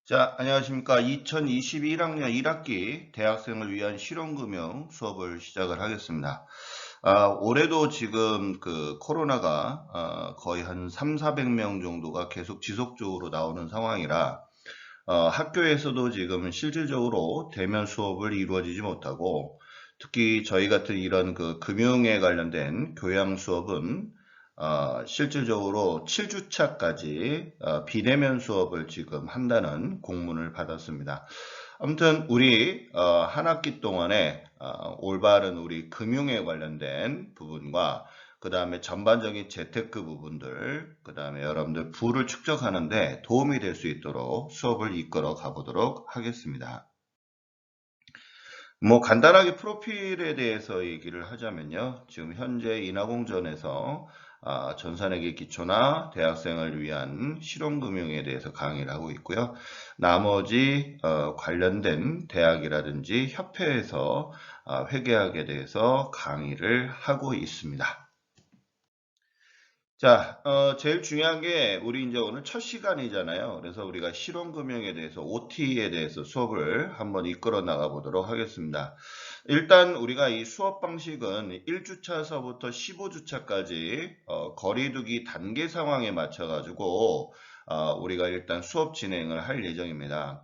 자, 안녕하십니까. 2021학년 1학기 대학생을 위한 실용금융 수업을 시작을 하겠습니다. 올해도 지금 그 코로나가 거의 한 3, 400명 정도가 계속 지속적으로 나오는 상황이라 학교에서도 지금 실질적으로 대면 수업을 이루어지지 못하고 특히 저희 같은 이런 그 금융에 관련된 교양 수업은 실질적으로 7주차까지 비대면 수업을 지금 한다는 공문을 받았습니다. 아무튼 우리 한 학기 동안에 올바른 우리 금융에 관련된 부분과 그 다음에 전반적인 재테크 부분들, 그 다음에 여러분들 부를 축적하는데 도움이 될 수 있도록 수업을 이끌어 가보도록 하겠습니다. 뭐 간단하게 프로필에 대해서 얘기를 하자면요. 지금 현재 인하공전에서 전산회계 기초나 대학생을 위한 실용금융에 대해서 강의를 하고 있고요. 나머지 관련된 대학이라든지 협회에서 회계학에 대해서 강의를 하고 있습니다. 자, 제일 중요한 게 우리 이제 오늘 첫 시간이잖아요. 그래서 우리가 실용금융에 대해서 OT에 대해서 수업을 한번 이끌어 나가 보도록 하겠습니다. 일단 우리가 이 수업 방식은 1주차서부터 15주차까지 거리두기 단계 상황에 맞춰 가지고 우리가 일단 수업 진행을 할 예정입니다.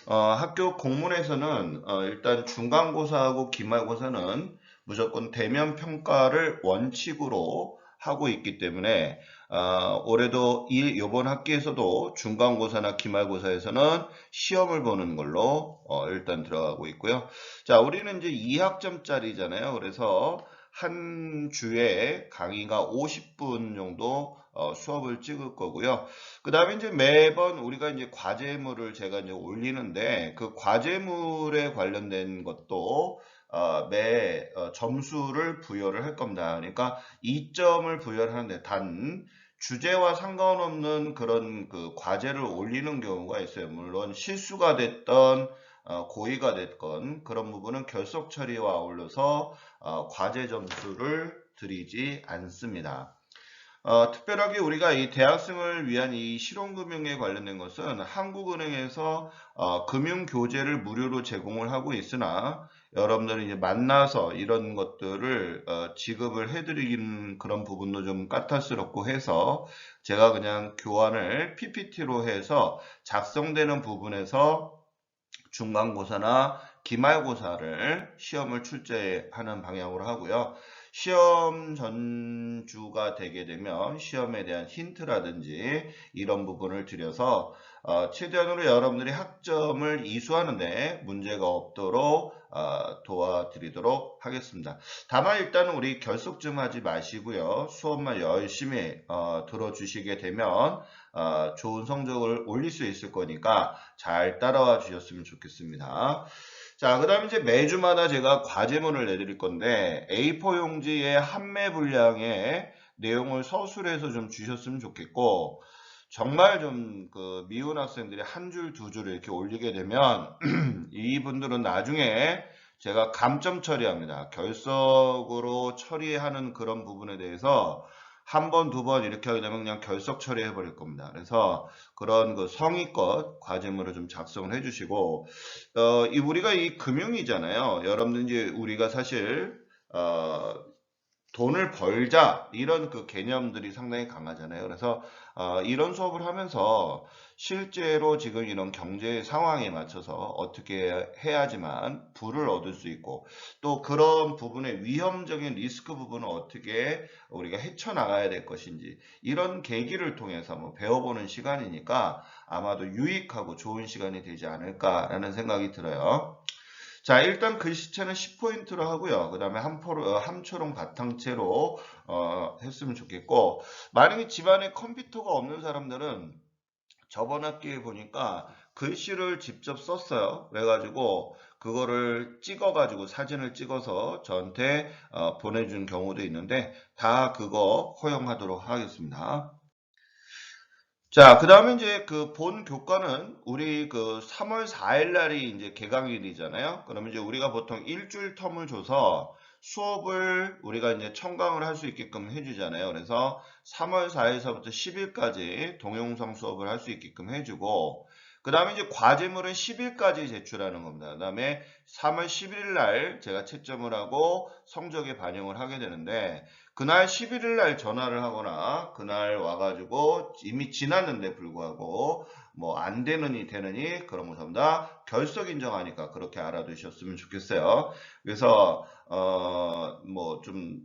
학교 공문에서는 일단 중간고사하고 기말고사는 무조건 대면 평가를 원칙으로 하고 있기 때문에 올해도 이번 학기에서도 중간고사나 기말고사에서는 시험을 보는 걸로 일단 들어가고 있고요. 자, 우리는 이제 2학점짜리잖아요. 그래서 한 주에 강의가 50분 정도 수업을 찍을 거고요. 그 다음에 이제 매번 우리가 이제 과제물을 제가 이제 올리는데 그 과제물에 관련된 것도 매 점수를 부여를 할 겁니다. 그러니까 2점을 부여를 하는데 단 주제와 상관없는 그런 그 과제를 올리는 경우가 있어요. 물론 실수가 됐던 고의가 됐건 그런 부분은 결석 처리와 아울러서 과제 점수를 드리지 않습니다. 특별하게 우리가 이 대학생을 위한 이 실용금융에 관련된 것은 한국은행에서 금융교재를 무료로 제공을 하고 있으나 여러분들이 이제 만나서 이런 것들을 지급을 해드리는 그런 부분도 좀 까탈스럽고 해서 제가 그냥 교환을 PPT로 해서 작성되는 부분에서 중간고사나 기말고사를 시험을 출제하는 방향으로 하고요. 시험 전주가 되게 되면 시험에 대한 힌트라든지 이런 부분을 드려서 최대한으로 여러분들이 학점을 이수하는데 문제가 없도록 도와드리도록 하겠습니다. 다만 일단 우리 결석 좀 하지 마시고요. 수업만 열심히 들어주시게 되면 좋은 성적을 올릴 수 있을 거니까 잘 따라와 주셨으면 좋겠습니다. 자, 그 다음에 이제 매주마다 제가 과제문을 내드릴 건데 A4 용지에 한매 분량의 내용을 서술해서 좀 주셨으면 좋겠고 정말 좀 그 미운 학생들이 한 줄, 두 줄 이렇게 올리게 되면 이분들은 나중에 제가 감점 처리합니다. 결석으로 처리하는 그런 부분에 대해서 한 번, 두 번 이렇게 하게 되면 그냥 결석 처리해 버릴 겁니다. 그래서 그런 그 성의껏 과제물을 좀 작성을 해주시고, 우리가 이 금융이잖아요. 여러분들 이제 우리가 사실, 돈을 벌자 이런 그 개념들이 상당히 강하잖아요. 그래서 이런 수업을 하면서 실제로 지금 이런 경제 상황에 맞춰서 어떻게 해야지만 부를 얻을 수 있고 또 그런 부분의 위험적인 리스크 부분을 어떻게 우리가 헤쳐나가야 될 것인지 이런 계기를 통해서 뭐 배워보는 시간이니까 아마도 유익하고 좋은 시간이 되지 않을까라는 생각이 들어요. 자, 일단 글씨체는 10포인트로 하고요. 그 다음에 함초롱 바탕체로 했으면 좋겠고, 만약에 집안에 컴퓨터가 없는 사람들은 저번 학기에 보니까 글씨를 직접 썼어요. 그래가지고 그거를 찍어가지고 사진을 찍어서 저한테 보내준 경우도 있는데 다 그거 허용하도록 하겠습니다. 자, 그 다음에 이제 그 본 교과는 우리 그 3월 4일 날이 이제 개강일이잖아요. 그러면 이제 우리가 보통 일주일 텀을 줘서 수업을 우리가 이제 청강을 할 수 있게끔 해주잖아요. 그래서 3월 4일서부터 10일까지 동영상 수업을 할 수 있게끔 해주고, 그 다음에 이제 과제물은 10일까지 제출하는 겁니다. 그 다음에 3월 11일 날 제가 채점을 하고 성적에 반영을 하게 되는데, 그날 11일 날 전화를 하거나 그날 와가지고 이미 지났는데 불구하고 뭐 안 되느니 되느니 그런 거 전부 다 결석 인정하니까 그렇게 알아두셨으면 좋겠어요. 그래서 뭐 좀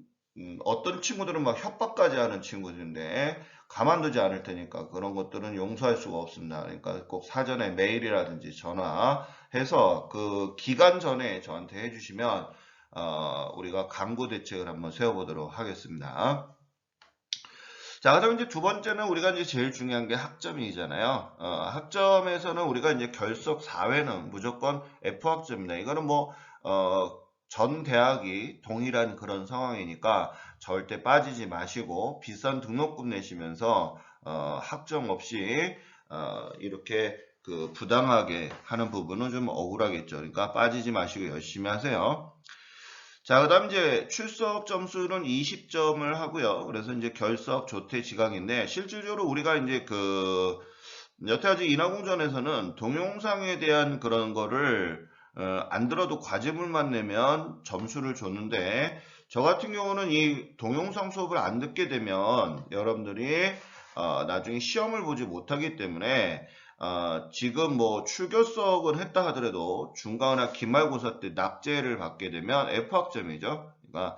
어떤 친구들은 막 협박까지 하는 친구들인데 가만두지 않을 테니까 그런 것들은 용서할 수가 없습니다. 그러니까 꼭 사전에 메일이라든지 전화해서 그 기간 전에 저한테 해주시면 우리가 강구 대책을 한번 세워보도록 하겠습니다. 자, 그다음 이제 두 번째는 우리가 이제 제일 중요한 게 학점이잖아요. 학점에서는 우리가 이제 결석 4회는 무조건 F학점입니다. 이거는 뭐, 전 대학이 동일한 그런 상황이니까 절대 빠지지 마시고 비싼 등록금 내시면서, 학점 없이, 이렇게 그 부당하게 하는 부분은 좀 억울하겠죠. 그러니까 빠지지 마시고 열심히 하세요. 자, 그 다음 이제 출석 점수는 20점을 하고요. 그래서 이제 결석, 조퇴, 지강인데, 실질적으로 우리가 이제 여태까지 인하공전에서는 동영상에 대한 그런 거를, 안 들어도 과제물만 내면 점수를 줬는데, 저 같은 경우는 이 동영상 수업을 안 듣게 되면 여러분들이, 나중에 시험을 보지 못하기 때문에, 지금 뭐 출결석을 했다 하더라도 중간이나 기말고사 때 낙제를 받게 되면 F학점이죠. 그러니까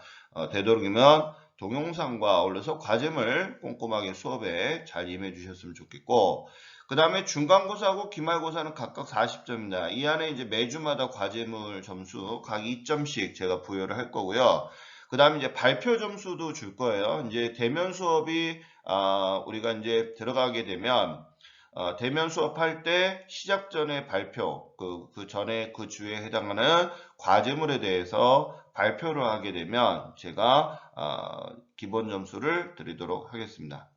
되도록이면 동영상과 아울러서 과제물 꼼꼼하게 수업에 잘 임해 주셨으면 좋겠고, 그 다음에 중간고사하고 기말고사는 각각 40점입니다. 이 안에 이제 매주마다 과제물 점수 각 2점씩 제가 부여를 할 거고요. 그 다음에 이제 발표 점수도 줄 거예요. 이제 대면 수업이 우리가 이제 들어가게 되면 대면 수업할 때 시작 전에 발표, 그 전에 그 주에 해당하는 과제물에 대해서 발표를 하게 되면 제가 기본 점수를 드리도록 하겠습니다.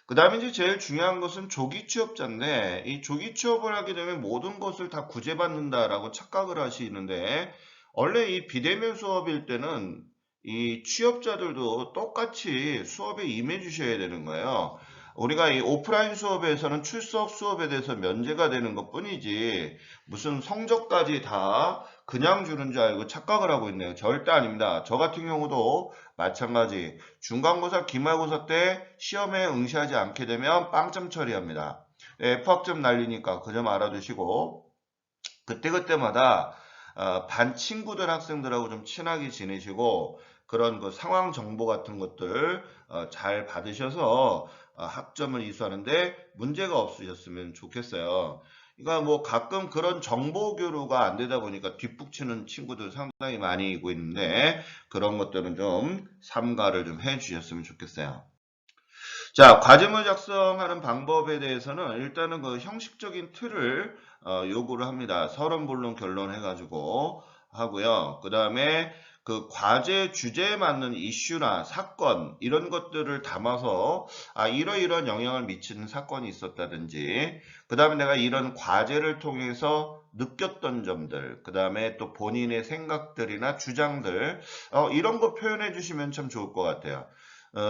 그 다음에 이제 제일 중요한 것은 조기 취업자인데, 이 조기 취업을 하게 되면 모든 것을 다 구제받는다라고 착각을 하시는데, 원래 이 비대면 수업일 때는 이 취업자들도 똑같이 수업에 임해 주셔야 되는 거예요. 우리가 이 오프라인 수업에서는 출석 수업에 대해서 면제가 되는 것 뿐이지, 무슨 성적까지 다 그냥 주는 줄 알고 착각을 하고 있네요. 절대 아닙니다. 저 같은 경우도 마찬가지. 중간고사, 기말고사 때 시험에 응시하지 않게 되면 빵점 처리합니다. F학점 날리니까 그 점 알아두시고, 그때그때마다 반 친구들, 학생들하고 좀 친하게 지내시고, 그런 그 상황 정보 같은 것들 잘 받으셔서 학점을 이수하는데 문제가 없으셨으면 좋겠어요. 그러니까 뭐 가끔 그런 정보 교류가 안 되다 보니까 뒷북치는 친구들 상당히 많이 있고 있는데, 그런 것들은 좀 삼가를 좀 해 주셨으면 좋겠어요. 자, 과제물 작성하는 방법에 대해서는 일단은 그 형식적인 틀을 요구를 합니다. 서론, 본론, 결론 해가지고 하고요. 그 다음에 그 과제 주제에 맞는 이슈나 사건 이런 것들을 담아서 이러이러한 영향을 미치는 사건이 있었다든지, 그 다음에 내가 이런 과제를 통해서 느꼈던 점들, 그 다음에 또 본인의 생각들이나 주장들 이런 거 표현해 주시면 참 좋을 것 같아요.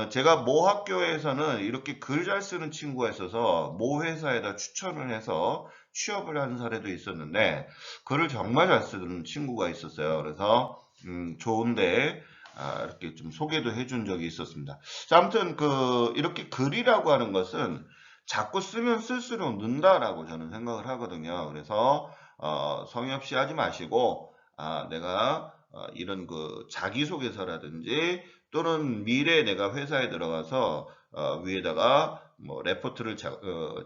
제가 모 학교에서는 이렇게 글 잘 쓰는 친구가 있어서 모 회사에다 추천을 해서 취업을 한 사례도 있었는데, 글을 정말 잘 쓰는 친구가 있었어요. 그래서 좋은데 이렇게 좀 소개도 해준 적이 있었습니다. 자, 아무튼 이렇게 글이라고 하는 것은 자꾸 쓰면 쓸수록 는다라고 저는 생각을 하거든요. 그래서 성의 없이 하지 마시고, 내가 이런 그 자기소개서라든지 또는 미래에 내가 회사에 들어가서 위에다가 뭐 레포트를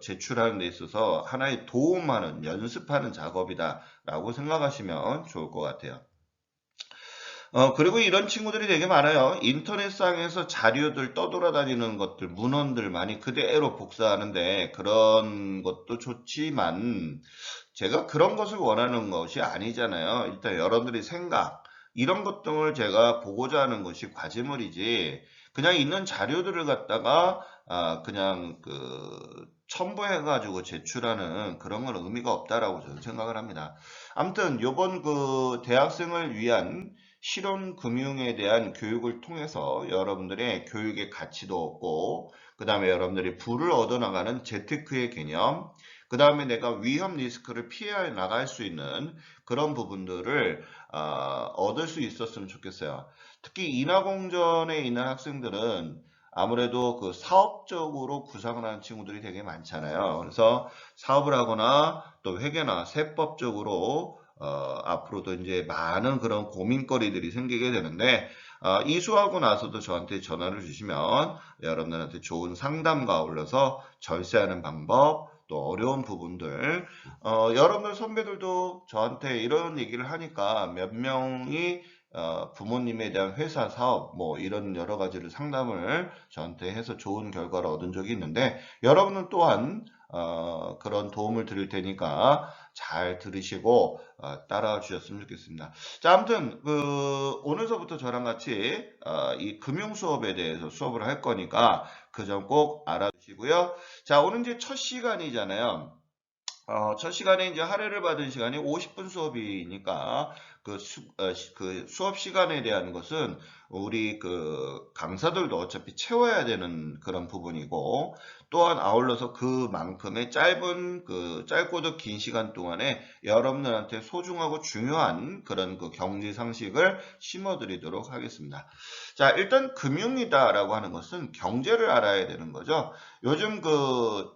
제출하는 데 있어서 하나의 도움하는, 연습하는 작업이다라고 생각하시면 좋을 것 같아요. 그리고 이런 친구들이 되게 많아요. 인터넷상에서 자료들 떠돌아다니는 것들, 문헌들 많이 그대로 복사하는데, 그런 것도 좋지만 제가 그런 것을 원하는 것이 아니잖아요. 일단 여러분들의 생각, 이런 것 등을 제가 보고자 하는 것이 과제물이지, 그냥 있는 자료들을 갖다가 그냥 첨부해가지고 제출하는 그런 건 의미가 없다라고 저는 생각을 합니다. 아무튼 요번 그 대학생을 위한 실용금융에 대한 교육을 통해서 여러분들의 교육의 가치도 얻고, 그 다음에 여러분들이 부를 얻어나가는 재테크의 개념, 그 다음에 내가 위험 리스크를 피해 나갈 수 있는 그런 부분들을 얻을 수 있었으면 좋겠어요. 특히 인하공전에 있는 학생들은 아무래도 그 사업적으로 구상을 하는 친구들이 되게 많잖아요. 그래서 사업을 하거나 또 회계나 세법적으로 앞으로도 이제 많은 그런 고민거리들이 생기게 되는데 이수하고 나서도 저한테 전화를 주시면 여러분들한테 좋은 상담과 아울러서 절세하는 방법 또 어려운 부분들 여러분들 선배들도 저한테 이런 얘기를 하니까 몇 명이 부모님에 대한 회사 사업 뭐 이런 여러 가지를 상담을 저한테 해서 좋은 결과를 얻은 적이 있는데 여러분은 또한 그런 도움을 드릴 테니까 잘 들으시고 따라와 주셨으면 좋겠습니다. 자, 아무튼 오늘서부터 저랑 같이 이 금융 수업에 대해서 수업을 할 거니까 그 점 꼭 알아두시고요. 자, 오늘 이제 첫 시간이잖아요. 첫 시간에 이제 할애를 받은 시간이 50분 수업이니까 그 수업 시간에 대한 것은 우리 그 강사들도 어차피 채워야 되는 그런 부분이고 또한 아울러서 그만큼의 짧고도 긴 시간 동안에 여러분들한테 소중하고 중요한 그런 그 경제 상식을 심어드리도록 하겠습니다. 자, 일단 금융이다라고 하는 것은 경제를 알아야 되는 거죠. 요즘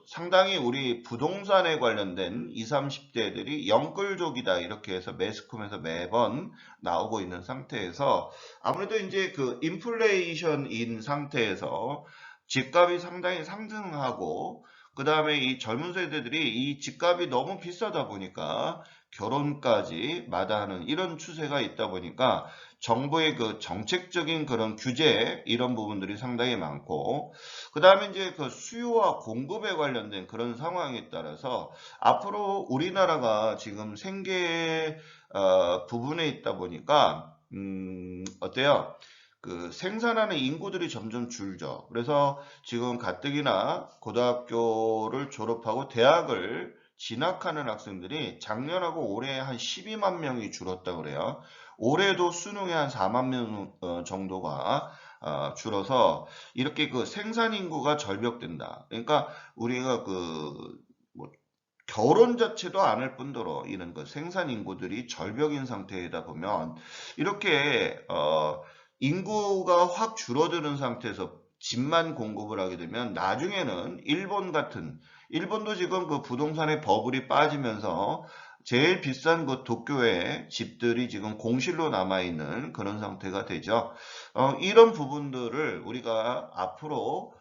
상당히 우리 부동산에 관련된 20, 30대들이 영끌족이다 이렇게 해서 매스컴에서 매번 나오고 있는 상태에서 아무래도 이제 그 인플레이션인 상태에서 집값이 상당히 상승하고 그 다음에 이 젊은 세대들이 이 집값이 너무 비싸다 보니까 결혼까지 마다하는 이런 추세가 있다 보니까 정부의 그 정책적인 그런 규제 이런 부분들이 상당히 많고 그 다음에 이제 그 수요와 공급에 관련된 그런 상황에 따라서 앞으로 우리나라가 지금 생계 부분에 있다 보니까 어때요? 그 생산하는 인구들이 점점 줄죠. 그래서 지금 가뜩이나 고등학교를 졸업하고 대학을 진학하는 학생들이 작년하고 올해 한 12만 명이 줄었다 그래요. 올해도 수능에 한 4만 명 정도가 줄어서 이렇게 그 생산 인구가 절벽된다. 그러니까 우리가 뭐 결혼 자체도 안 할 뿐더러 이런 그 생산 인구들이 절벽인 상태이다 보면 이렇게 인구가 확 줄어드는 상태에서 집만 공급을 하게 되면 나중에는 일본도 지금 그 부동산의 버블이 빠지면서 제일 비싼 그 도쿄의 집들이 지금 공실로 남아있는 그런 상태가 되죠. 이런 부분들을 우리가 앞으로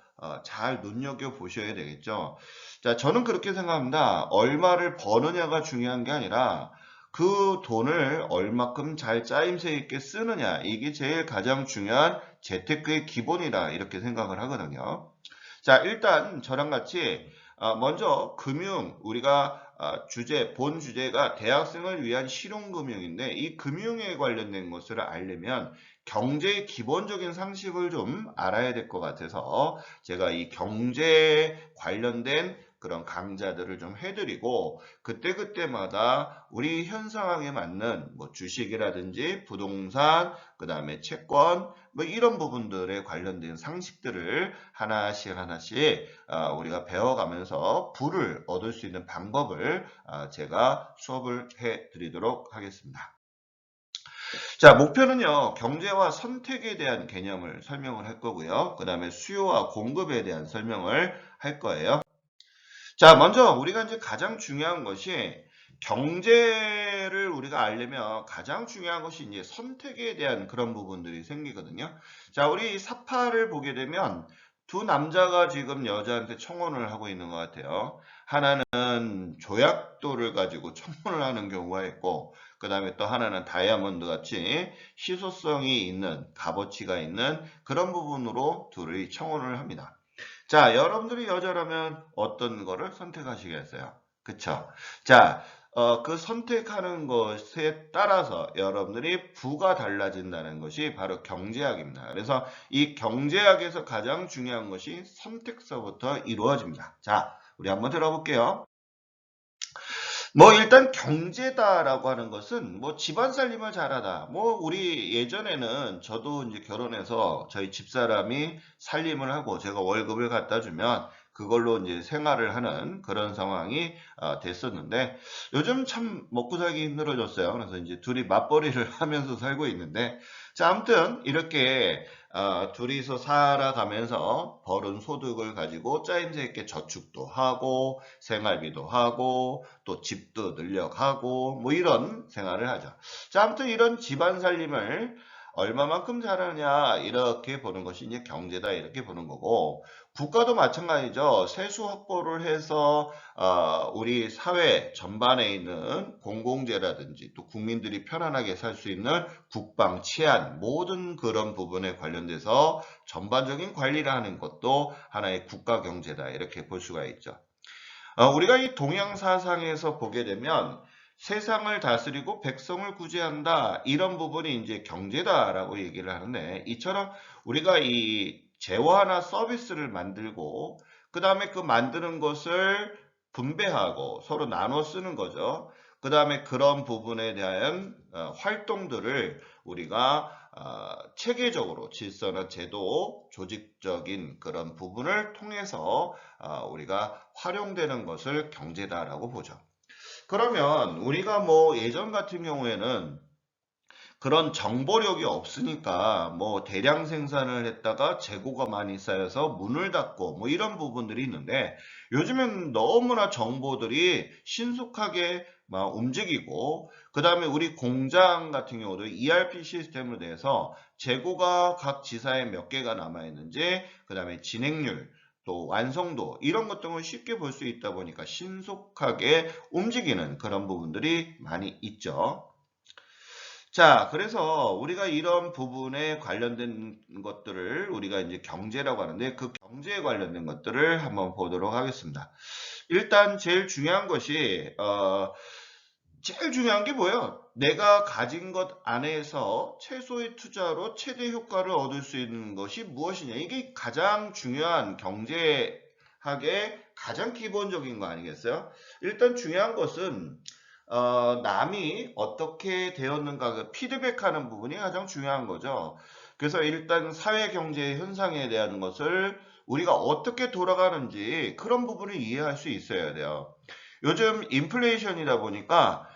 잘 눈여겨보셔야 되겠죠. 자, 저는 그렇게 생각합니다. 얼마를 버느냐가 중요한 게 아니라 그 돈을 얼마큼 잘 짜임새 있게 쓰느냐. 이게 제일 가장 중요한 재테크의 기본이라 이렇게 생각을 하거든요. 자, 일단 저랑 같이 먼저 우리가 본 주제가 대학생을 위한 실용금융인데 이 금융에 관련된 것을 알려면 경제의 기본적인 상식을 좀 알아야 될 것 같아서 제가 이 경제 관련된 그런 강좌들을 좀 해드리고 그때그때마다 우리 현 상황에 맞는 뭐 주식이라든지 부동산 그 다음에 채권 뭐 이런 부분들에 관련된 상식들을 하나씩 우리가 배워가면서 부를 얻을 수 있는 방법을 제가 수업을 해드리도록 하겠습니다. 자, 목표는요, 경제와 선택에 대한 개념을 설명을 할 거고요. 그 다음에 수요와 공급에 대한 설명을 할 거예요. 자, 먼저 우리가 이제 가장 중요한 것이 경제를 우리가 알려면 가장 중요한 것이 이제 선택에 대한 그런 부분들이 생기거든요. 자, 우리 사파를 보게 되면 두 남자가 지금 여자한테 청혼을 하고 있는 것 같아요. 하나는 조약돌을 가지고 청혼을 하는 경우가 있고, 그 다음에 또 하나는 다이아몬드 같이 희소성이 있는, 값어치가 있는 그런 부분으로 둘이 청혼을 합니다. 자, 여러분들이 여자라면 어떤 거를 선택하시겠어요? 그쵸? 자, 그 선택하는 것에 따라서 여러분들이 부가 달라진다는 것이 바로 경제학입니다. 그래서 이 경제학에서 가장 중요한 것이 선택서부터 이루어집니다. 자, 우리 한번 들어볼게요. 뭐 일단 경제다라고 하는 것은 뭐 집안 살림을 잘하다. 뭐 우리 예전에는 저도 이제 결혼해서 저희 집사람이 살림을 하고 제가 월급을 갖다 주면 그걸로 이제 생활을 하는 그런 상황이 됐었는데 요즘 참 먹고 살기 힘들어졌어요. 그래서 이제 둘이 맞벌이를 하면서 살고 있는데 자, 아무튼 이렇게 둘이서 살아가면서 벌은 소득을 가지고 짜임새 있게 저축도 하고 생활비도 하고 또 집도 늘려가고 뭐 이런 생활을 하죠. 자, 아무튼 이런 집안 살림을 얼마만큼 잘하냐 이렇게 보는 것이 이제 경제다 이렇게 보는 거고 국가도 마찬가지죠. 세수 확보를 해서 우리 사회 전반에 있는 공공재라든지 또 국민들이 편안하게 살 수 있는 국방, 치안 모든 그런 부분에 관련돼서 전반적인 관리를 하는 것도 하나의 국가 경제다 이렇게 볼 수가 있죠. 우리가 이 동양 사상에서 보게 되면 세상을 다스리고 백성을 구제한다 이런 부분이 이제 경제다라고 얘기를 하는데 이처럼 우리가 이 재화나 서비스를 만들고 그 다음에 그 만드는 것을 분배하고 서로 나눠 쓰는 거죠. 그 다음에 그런 부분에 대한 활동들을 우리가 체계적으로 질서나 제도, 조직적인 그런 부분을 통해서 우리가 활용되는 것을 경제다라고 보죠. 그러면 우리가 뭐 예전 같은 경우에는 그런 정보력이 없으니까 뭐 대량 생산을 했다가 재고가 많이 쌓여서 문을 닫고 뭐 이런 부분들이 있는데 요즘엔 너무나 정보들이 신속하게 막 움직이고 그 다음에 우리 공장 같은 경우도 ERP 시스템으로 돼서 재고가 각 지사에 몇 개가 남아 있는지 그 다음에 진행률 또 완성도 이런 것 등을 쉽게 볼 수 있다 보니까 신속하게 움직이는 그런 부분들이 많이 있죠. 자, 그래서 우리가 이런 부분에 관련된 것들을 우리가 이제 경제라고 하는데 그 경제에 관련된 것들을 한번 보도록 하겠습니다. 일단 제일 중요한 것이 제일 중요한 게 뭐예요? 내가 가진 것 안에서 최소의 투자로 최대 효과를 얻을 수 있는 것이 무엇이냐? 이게 가장 중요한 경제학의 가장 기본적인 거 아니겠어요? 일단 중요한 것은 남이 어떻게 되었는가 그 피드백하는 부분이 가장 중요한 거죠. 그래서 일단 사회 경제 현상에 대한 것을 우리가 어떻게 돌아가는지 그런 부분을 이해할 수 있어야 돼요. 요즘 인플레이션이다 보니까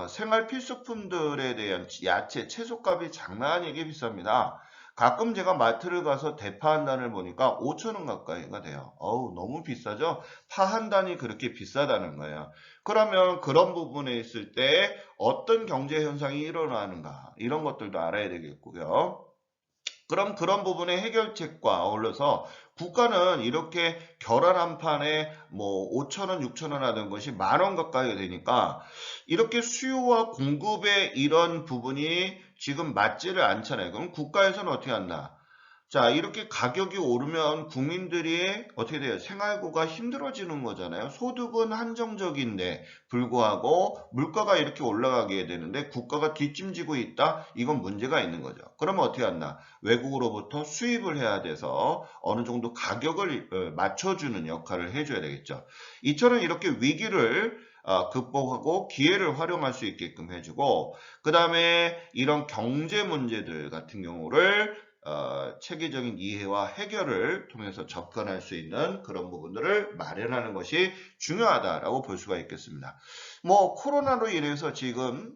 생활 필수품들에 대한 야채, 채소값이 장난 아니게 비쌉니다. 가끔 제가 마트를 가서 대파 한 단을 보니까 5천 원 가까이가 돼요. 어우, 너무 비싸죠? 파 한 단이 그렇게 비싸다는 거예요. 그러면 그런 부분에 있을 때 어떤 경제 현상이 일어나는가 이런 것들도 알아야 되겠고요. 그럼 그런 부분의 해결책과 어울려서 국가는 이렇게 계란 한 판에 뭐 5천 원, 6천 원 하던 것이 10,000원 가까이 되니까 이렇게 수요와 공급의 이런 부분이 지금 맞지를 않잖아요. 그럼 국가에서는 어떻게 한다? 자, 이렇게 가격이 오르면 국민들이 어떻게 돼요? 생활고가 힘들어지는 거잖아요. 소득은 한정적인데 불구하고 물가가 이렇게 올라가게 되는데 국가가 뒷짐지고 있다? 이건 문제가 있는 거죠. 그러면 어떻게 한다? 외국으로부터 수입을 해야 돼서 어느 정도 가격을 맞춰주는 역할을 해줘야 되겠죠. 이처럼 이렇게 위기를 극복하고 기회를 활용할 수 있게끔 해주고 그 다음에 이런 경제 문제들 같은 경우를 체계적인 이해와 해결을 통해서 접근할 수 있는 그런 부분들을 마련하는 것이 중요하다라고 볼 수가 있겠습니다. 뭐 코로나로 인해서 지금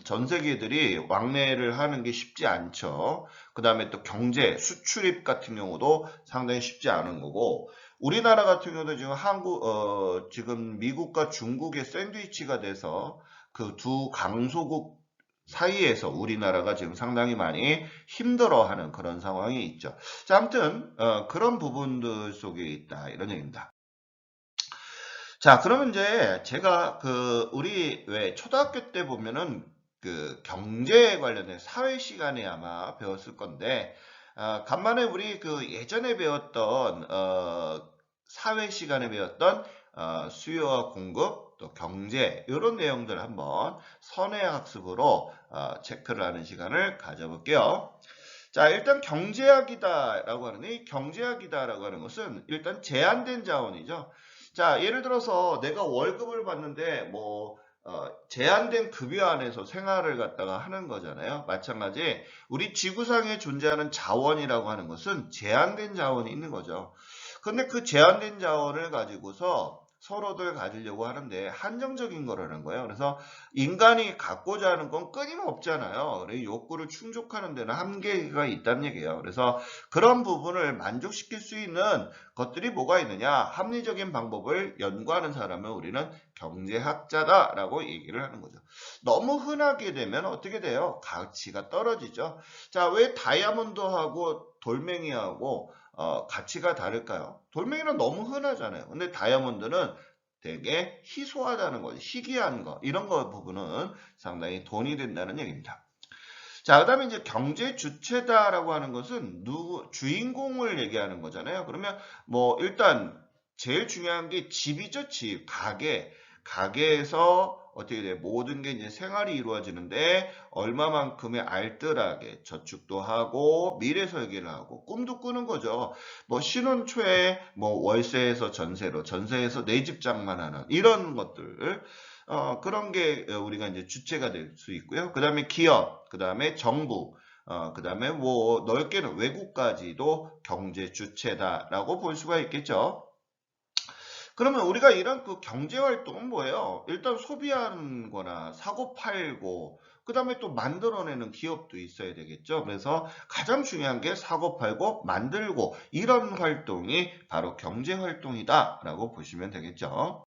전 세계들이 왕래를 하는 게 쉽지 않죠. 그 다음에 또 경제, 수출입 같은 경우도 상당히 쉽지 않은 거고 우리나라 같은 경우도 지금 지금 미국과 중국의 샌드위치가 돼서 그 두 강소국 사이에서 우리나라가 지금 상당히 많이 힘들어하는 그런 상황이 있죠. 자, 아무튼 그런 부분들 속에 있다 이런 얘기입니다. 자, 그러면 이제 제가 그 우리 왜 초등학교 때 보면은 그 경제에 관련된 사회 시간에 아마 배웠을 건데 간만에 우리 그 예전에 배웠던 사회 시간에 배웠던 수요와 공급 또 경제 이런 내용들 한번 선행 학습으로 체크를 하는 시간을 가져볼게요. 자, 일단 경제학이다라고 하는 이 경제학이다라고 하는 것은 일단 제한된 자원이죠. 자, 예를 들어서 내가 월급을 받는데 뭐 제한된 급여 안에서 생활을 갖다가 하는 거잖아요. 마찬가지 우리 지구상에 존재하는 자원이라고 하는 것은 제한된 자원이 있는 거죠. 근데 그 제한된 자원을 가지고서 서로들 가지려고 하는데 한정적인 거라는 거예요. 그래서 인간이 갖고자 하는 건 끊임없잖아요. 욕구를 충족하는 데는 한계가 있다는 얘기예요. 그래서 그런 부분을 만족시킬 수 있는 것들이 뭐가 있느냐? 합리적인 방법을 연구하는 사람을 우리는 경제학자다라고 얘기를 하는 거죠. 너무 흔하게 되면 어떻게 돼요? 가치가 떨어지죠. 자, 왜 다이아몬드하고 돌멩이하고 가치가 다를까요? 돌멩이는 너무 흔하잖아요. 근데 다이아몬드는 되게 희소하다는 거죠. 희귀한 거. 이런 거 부분은 상당히 돈이 된다는 얘기입니다. 자, 그 다음에 이제 경제 주체다라고 하는 것은 주인공을 얘기하는 거잖아요. 그러면 뭐 일단 제일 중요한 게 집이죠, 집. 가게에서 어떻게 돼? 모든 게 이제 생활이 이루어지는데 얼마만큼의 알뜰하게 저축도 하고 미래 설계를 하고 꿈도 꾸는 거죠. 뭐 신혼 초에 뭐 월세에서 전세로, 전세에서 내 집 장만하는 이런 것들. 그런 게 우리가 이제 주체가 될 수 있고요. 그 다음에 기업, 그 다음에 정부, 그 다음에 뭐 넓게는 외국까지도 경제 주체다라고 볼 수가 있겠죠. 그러면 우리가 이런 그 경제 활동은 뭐예요? 일단 소비하는 거나 사고 팔고, 그 다음에 또 만들어내는 기업도 있어야 되겠죠. 그래서 가장 중요한 게 사고 팔고 만들고 이런 활동이 바로 경제 활동이다라고 보시면 되겠죠.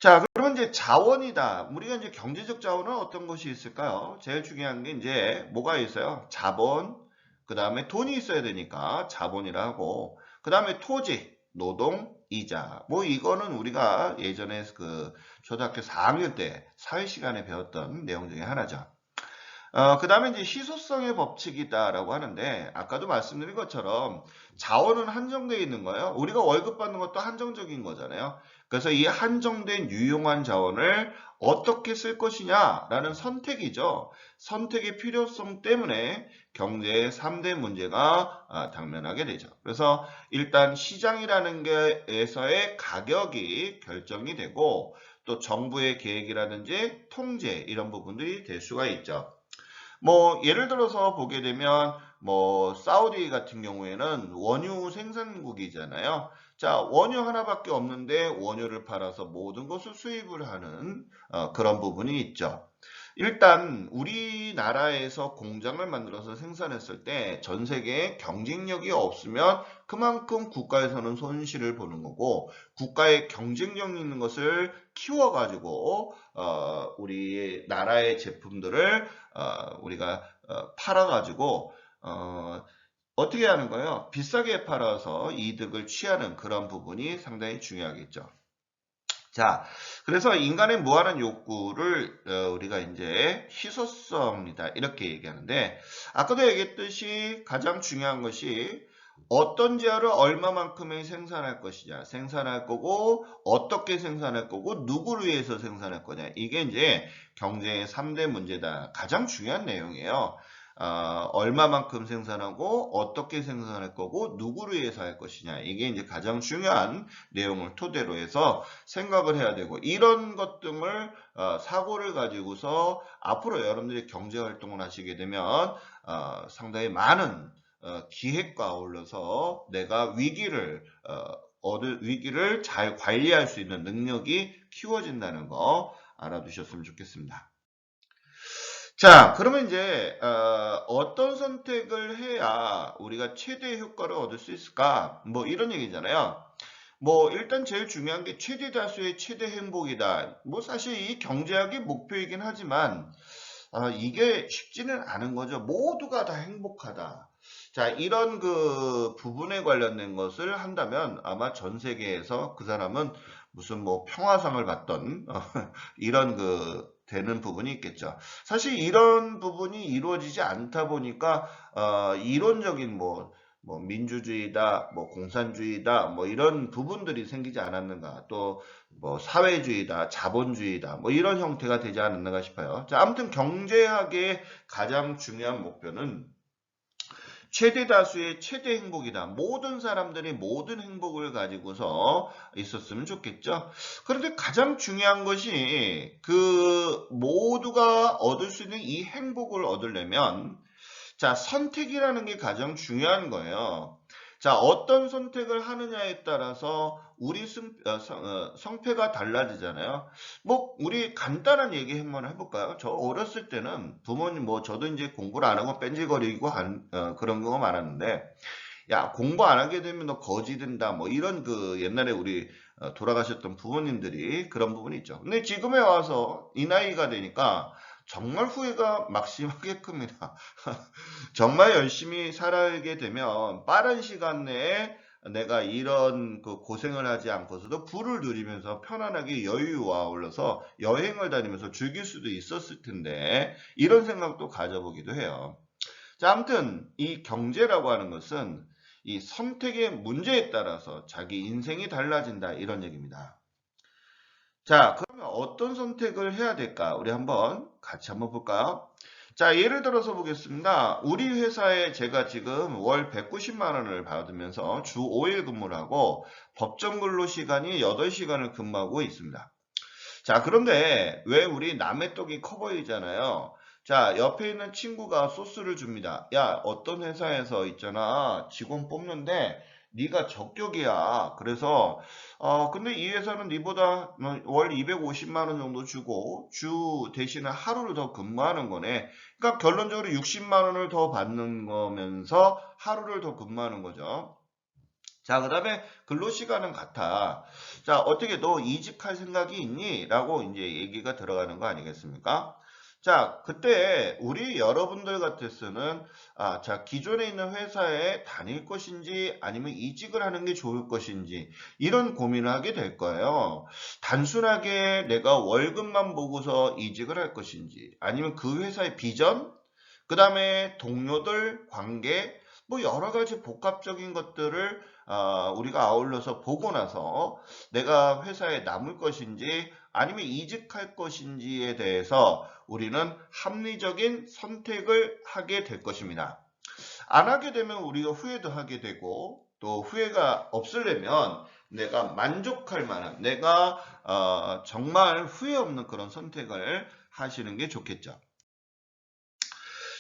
자, 그러면 이제 자원이다. 우리가 이제 경제적 자원은 어떤 것이 있을까요? 제일 중요한 게 이제 뭐가 있어요? 자본, 그 다음에 돈이 있어야 되니까 자본이라 하고, 그 다음에 토지, 노동, 이자. 뭐 이거는 우리가 예전에 그 초등학교 4학년 때 사회 시간에 배웠던 내용 중에 하나죠. 그 다음에 이제 희소성의 법칙이다라고 하는데, 아까도 말씀드린 것처럼 자원은 한정되어 있는 거예요. 우리가 월급 받는 것도 한정적인 거잖아요. 그래서 이 한정된 유용한 자원을 어떻게 쓸 것이냐라는 선택이죠. 선택의 필요성 때문에 경제의 3대 문제가 당면하게 되죠. 그래서 일단 시장이라는 게에서의 가격이 결정이 되고, 또 정부의 계획이라든지 통제 이런 부분들이 될 수가 있죠. 뭐 예를 들어서 보게 되면 뭐 사우디 같은 경우에는 원유 생산국이잖아요. 자, 원유 하나밖에 없는데 원유를 팔아서 모든 것을 수입을 하는 그런 부분이 있죠. 일단 우리나라에서 공장을 만들어서 생산했을 때 전 세계에 경쟁력이 없으면 그만큼 국가에서는 손실을 보는 거고, 국가의 경쟁력 있는 것을 키워가지고 우리 나라의 제품들을 우리가 팔아가지고 어떻게 하는 거예요? 비싸게 팔아서 이득을 취하는 그런 부분이 상당히 중요하겠죠. 자, 그래서 인간의 무한한 욕구를 우리가 이제 희소성이다 이렇게 얘기하는데, 아까도 얘기했듯이 가장 중요한 것이 어떤 재화를 얼마만큼의 생산할 것이냐, 생산할 거고 어떻게 생산할 거고 누구를 위해서 생산할 거냐, 이게 이제 경제의 3대 문제다. 가장 중요한 내용이에요. 얼마만큼 생산하고 어떻게 생산할 거고 누구를 위해서 할 것이냐, 이게 이제 가장 중요한 내용을 토대로 해서 생각을 해야 되고, 이런 것 등을 사고를 가지고서 앞으로 여러분들이 경제 활동을 하시게 되면 상당히 많은 기획과 아울러서 내가 위기를 잘 관리할 수 있는 능력이 키워진다는 거 알아두셨으면 좋겠습니다. 자, 그러면 이제 어떤 선택을 해야 우리가 최대 효과를 얻을 수 있을까? 뭐 이런 얘기잖아요. 뭐 일단 제일 중요한 게 최대 다수의 최대 행복이다. 뭐 사실 이 경제학의 목표이긴 하지만 이게 쉽지는 않은 거죠. 모두가 다 행복하다. 자, 이런 그 부분에 관련된 것을 한다면 아마 전 세계에서 그 사람은 무슨 뭐 평화상을 받던 이런 그 되는 부분이 있겠죠. 사실 이런 부분이 이루어지지 않다 보니까 이론적인 뭐 민주주의다, 뭐 공산주의다, 뭐 이런 부분들이 생기지 않았는가, 또 뭐 사회주의다, 자본주의다, 뭐 이런 형태가 되지 않았는가 싶어요. 자, 아무튼 경제학의 가장 중요한 목표는 최대 다수의 최대 행복이다. 모든 사람들이 모든 행복을 가지고서 있었으면 좋겠죠. 그런데 가장 중요한 것이 그 모두가 얻을 수 있는 이 행복을 얻으려면, 자, 선택이라는 게 가장 중요한 거예요. 자, 어떤 선택을 하느냐에 따라서 우리 성패가 달라지잖아요. 뭐, 우리 간단한 얘기 한번 해볼까요? 저 어렸을 때는 부모님, 뭐, 저도 이제 공부를 안 하고 뺀질거리고 그런 경우가 많았는데, 야, 공부 안 하게 되면 너 거지 된다. 뭐, 이런 그 옛날에 우리 돌아가셨던 부모님들이 그런 부분이 있죠. 근데 지금에 와서 이 나이가 되니까 정말 후회가 막심하게 큽니다. 정말 열심히 살아게 되면 빠른 시간 내에 내가 이런 그 고생을 하지 않고서도 부를 누리면서 편안하게 여유와 올라서 여행을 다니면서 즐길 수도 있었을 텐데 이런 생각도 가져보기도 해요. 자, 아무튼 이 경제라고 하는 것은 이 선택의 문제에 따라서 자기 인생이 달라진다 이런 얘기입니다. 자, 그러면 어떤 선택을 해야 될까? 우리 한번 같이 한번 볼까요? 자, 예를 들어서 보겠습니다. 우리 회사에 제가 지금 월 190만 원을 받으면서 주 5일 근무를 하고 법정 근로 시간이 8시간을 근무하고 있습니다. 자, 그런데 왜 우리 남의 떡이 커 보이잖아요. 자, 옆에 있는 친구가 소스를 줍니다. 야, 어떤 회사에서 있잖아. 직원 뽑는데 네가 적격이야. 그래서 근데 이 회사는 네보다 월 250만 원 정도 주고 주 대신에 하루를 더 근무하는 거네. 그러니까 결론적으로 60만 원을 더 받는 거면서 하루를 더 근무하는 거죠. 자, 그 다음에 근로시간은 같아. 자, 어떻게 너 이직할 생각이 있니? 라고 이제 얘기가 들어가는 거 아니겠습니까? 자, 그때 우리 여러분들 같아서는 자, 기존에 있는 회사에 다닐 것인지 아니면 이직을 하는 게 좋을 것인지 이런 고민을 하게 될 거예요. 단순하게 내가 월급만 보고서 이직을 할 것인지 아니면 그 회사의 비전, 그 다음에 동료들 관계, 뭐 여러 가지 복합적인 것들을 우리가 아울러서 보고 나서 내가 회사에 남을 것인지 아니면 이직할 것인지에 대해서 우리는 합리적인 선택을 하게 될 것입니다. 안 하게 되면 우리가 후회도 하게 되고 또 후회가 없으려면 내가 만족할 만한 내가 정말 후회 없는 그런 선택을 하시는 게 좋겠죠.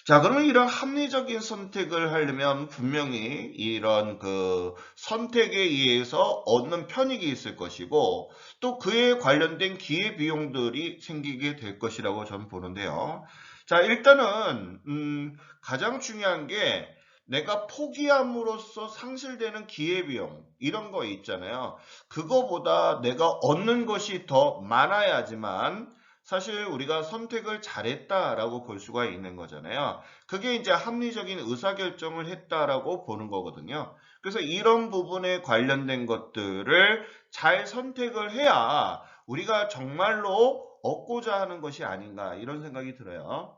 자, 그러면 이런 합리적인 선택을 하려면 분명히 이런 그 선택에 의해서 얻는 편익이 있을 것이고 또 그에 관련된 기회비용들이 생기게 될 것이라고 저는 보는데요. 자, 일단은 가장 중요한 게 내가 포기함으로써 상실되는 기회비용 이런 거 있잖아요. 그거보다 내가 얻는 것이 더 많아야지만 사실 우리가 선택을 잘했다라고 볼 수가 있는 거잖아요. 그게 이제 합리적인 의사결정을 했다라고 보는 거거든요. 그래서 이런 부분에 관련된 것들을 잘 선택을 해야 우리가 정말로 얻고자 하는 것이 아닌가 이런 생각이 들어요.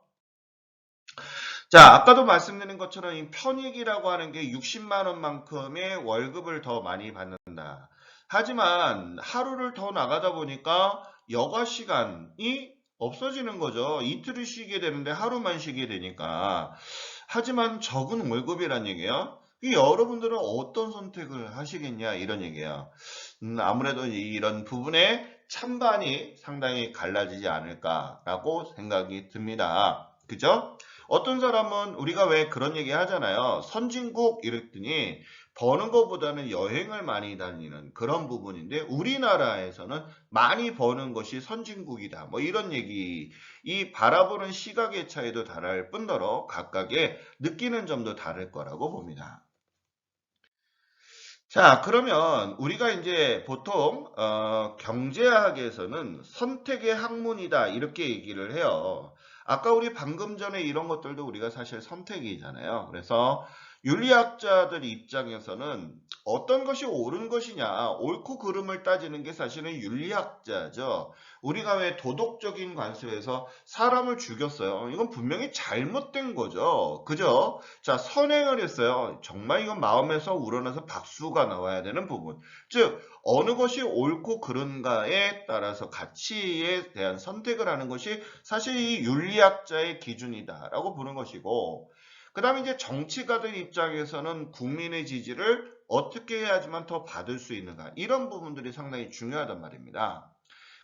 자, 아까도 말씀드린 것처럼 이 편익이라고 하는 게 60만 원만큼의 월급을 더 많이 받는다. 하지만 하루를 더 나가다 보니까 여가 시간이 없어지는 거죠. 이틀을 쉬게 되는데 하루만 쉬게 되니까. 하지만 적은 월급이란 얘기예요. 이 여러분들은 어떤 선택을 하시겠냐 이런 얘기예요. 아무래도 이런 부분에 찬반이 상당히 갈라지지 않을까라고 생각이 듭니다. 그죠? 어떤 사람은 우리가 왜 그런 얘기 하잖아요. 선진국 이랬더니 버는 것보다는 여행을 많이 다니는 그런 부분인데 우리나라에서는 많이 버는 것이 선진국이다. 뭐 이런 얘기, 이 바라보는 시각의 차이도 다를 뿐더러 각각의 느끼는 점도 다를 거라고 봅니다. 자, 그러면 우리가 이제 보통 경제학에서는 선택의 학문이다 이렇게 얘기를 해요. 아까 우리 방금 전에 이런 것들도 우리가 사실 선택이잖아요. 그래서 윤리학자들 입장에서는 어떤 것이 옳은 것이냐, 옳고 그름을 따지는 게 사실은 윤리학자죠. 우리가 왜 도덕적인 관점에서 사람을 죽였어요. 이건 분명히 잘못된 거죠. 그죠? 자, 선행을 했어요. 정말 이건 마음에서 우러나서 박수가 나와야 되는 부분. 즉, 어느 것이 옳고 그른가에 따라서 가치에 대한 선택을 하는 것이 사실 이 윤리학자의 기준이다라고 보는 것이고, 그 다음에 이제 정치가들 입장에서는 국민의 지지를 어떻게 해야지만 더 받을 수 있는가. 이런 부분들이 상당히 중요하단 말입니다.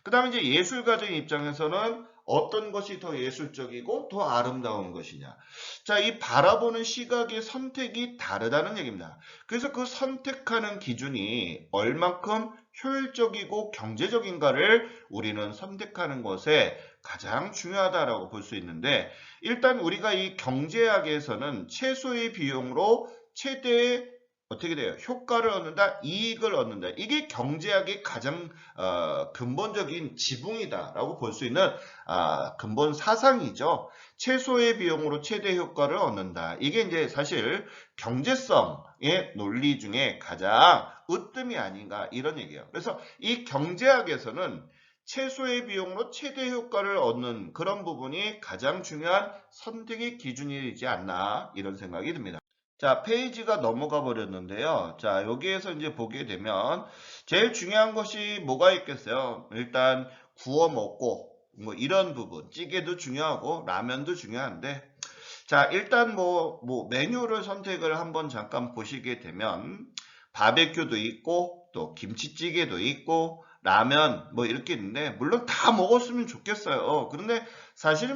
그 다음에 이제 예술가적인 입장에서는 어떤 것이 더 예술적이고 더 아름다운 것이냐. 자, 이 바라보는 시각의 선택이 다르다는 얘기입니다. 그래서 그 선택하는 기준이 얼만큼 효율적이고 경제적인가를 우리는 선택하는 것에 가장 중요하다라고 볼 수 있는데, 일단 우리가 이 경제학에서는 최소의 비용으로 최대의 어떻게 돼요? 효과를 얻는다, 이익을 얻는다. 이게 경제학의 가장 근본적인 지붕이다라고 볼 수 있는 근본 사상이죠. 최소의 비용으로 최대 효과를 얻는다. 이게 이제 사실 경제성의 논리 중에 가장 으뜸이 아닌가 이런 얘기예요. 그래서 이 경제학에서는 최소의 비용으로 최대 효과를 얻는 그런 부분이 가장 중요한 선택의 기준이지 않나 이런 생각이 듭니다. 자, 페이지가 넘어가 버렸는데요. 자, 여기에서 이제 보게 되면 제일 중요한 것이 뭐가 있겠어요? 일단 구워 먹고 뭐 이런 부분, 찌개도 중요하고 라면도 중요한데, 자, 일단 뭐 메뉴를 선택을 한번 잠깐 보시게 되면 바베큐도 있고 또 김치찌개도 있고 라면 뭐 이렇게 있는데, 물론 다 먹었으면 좋겠어요. 그런데 사실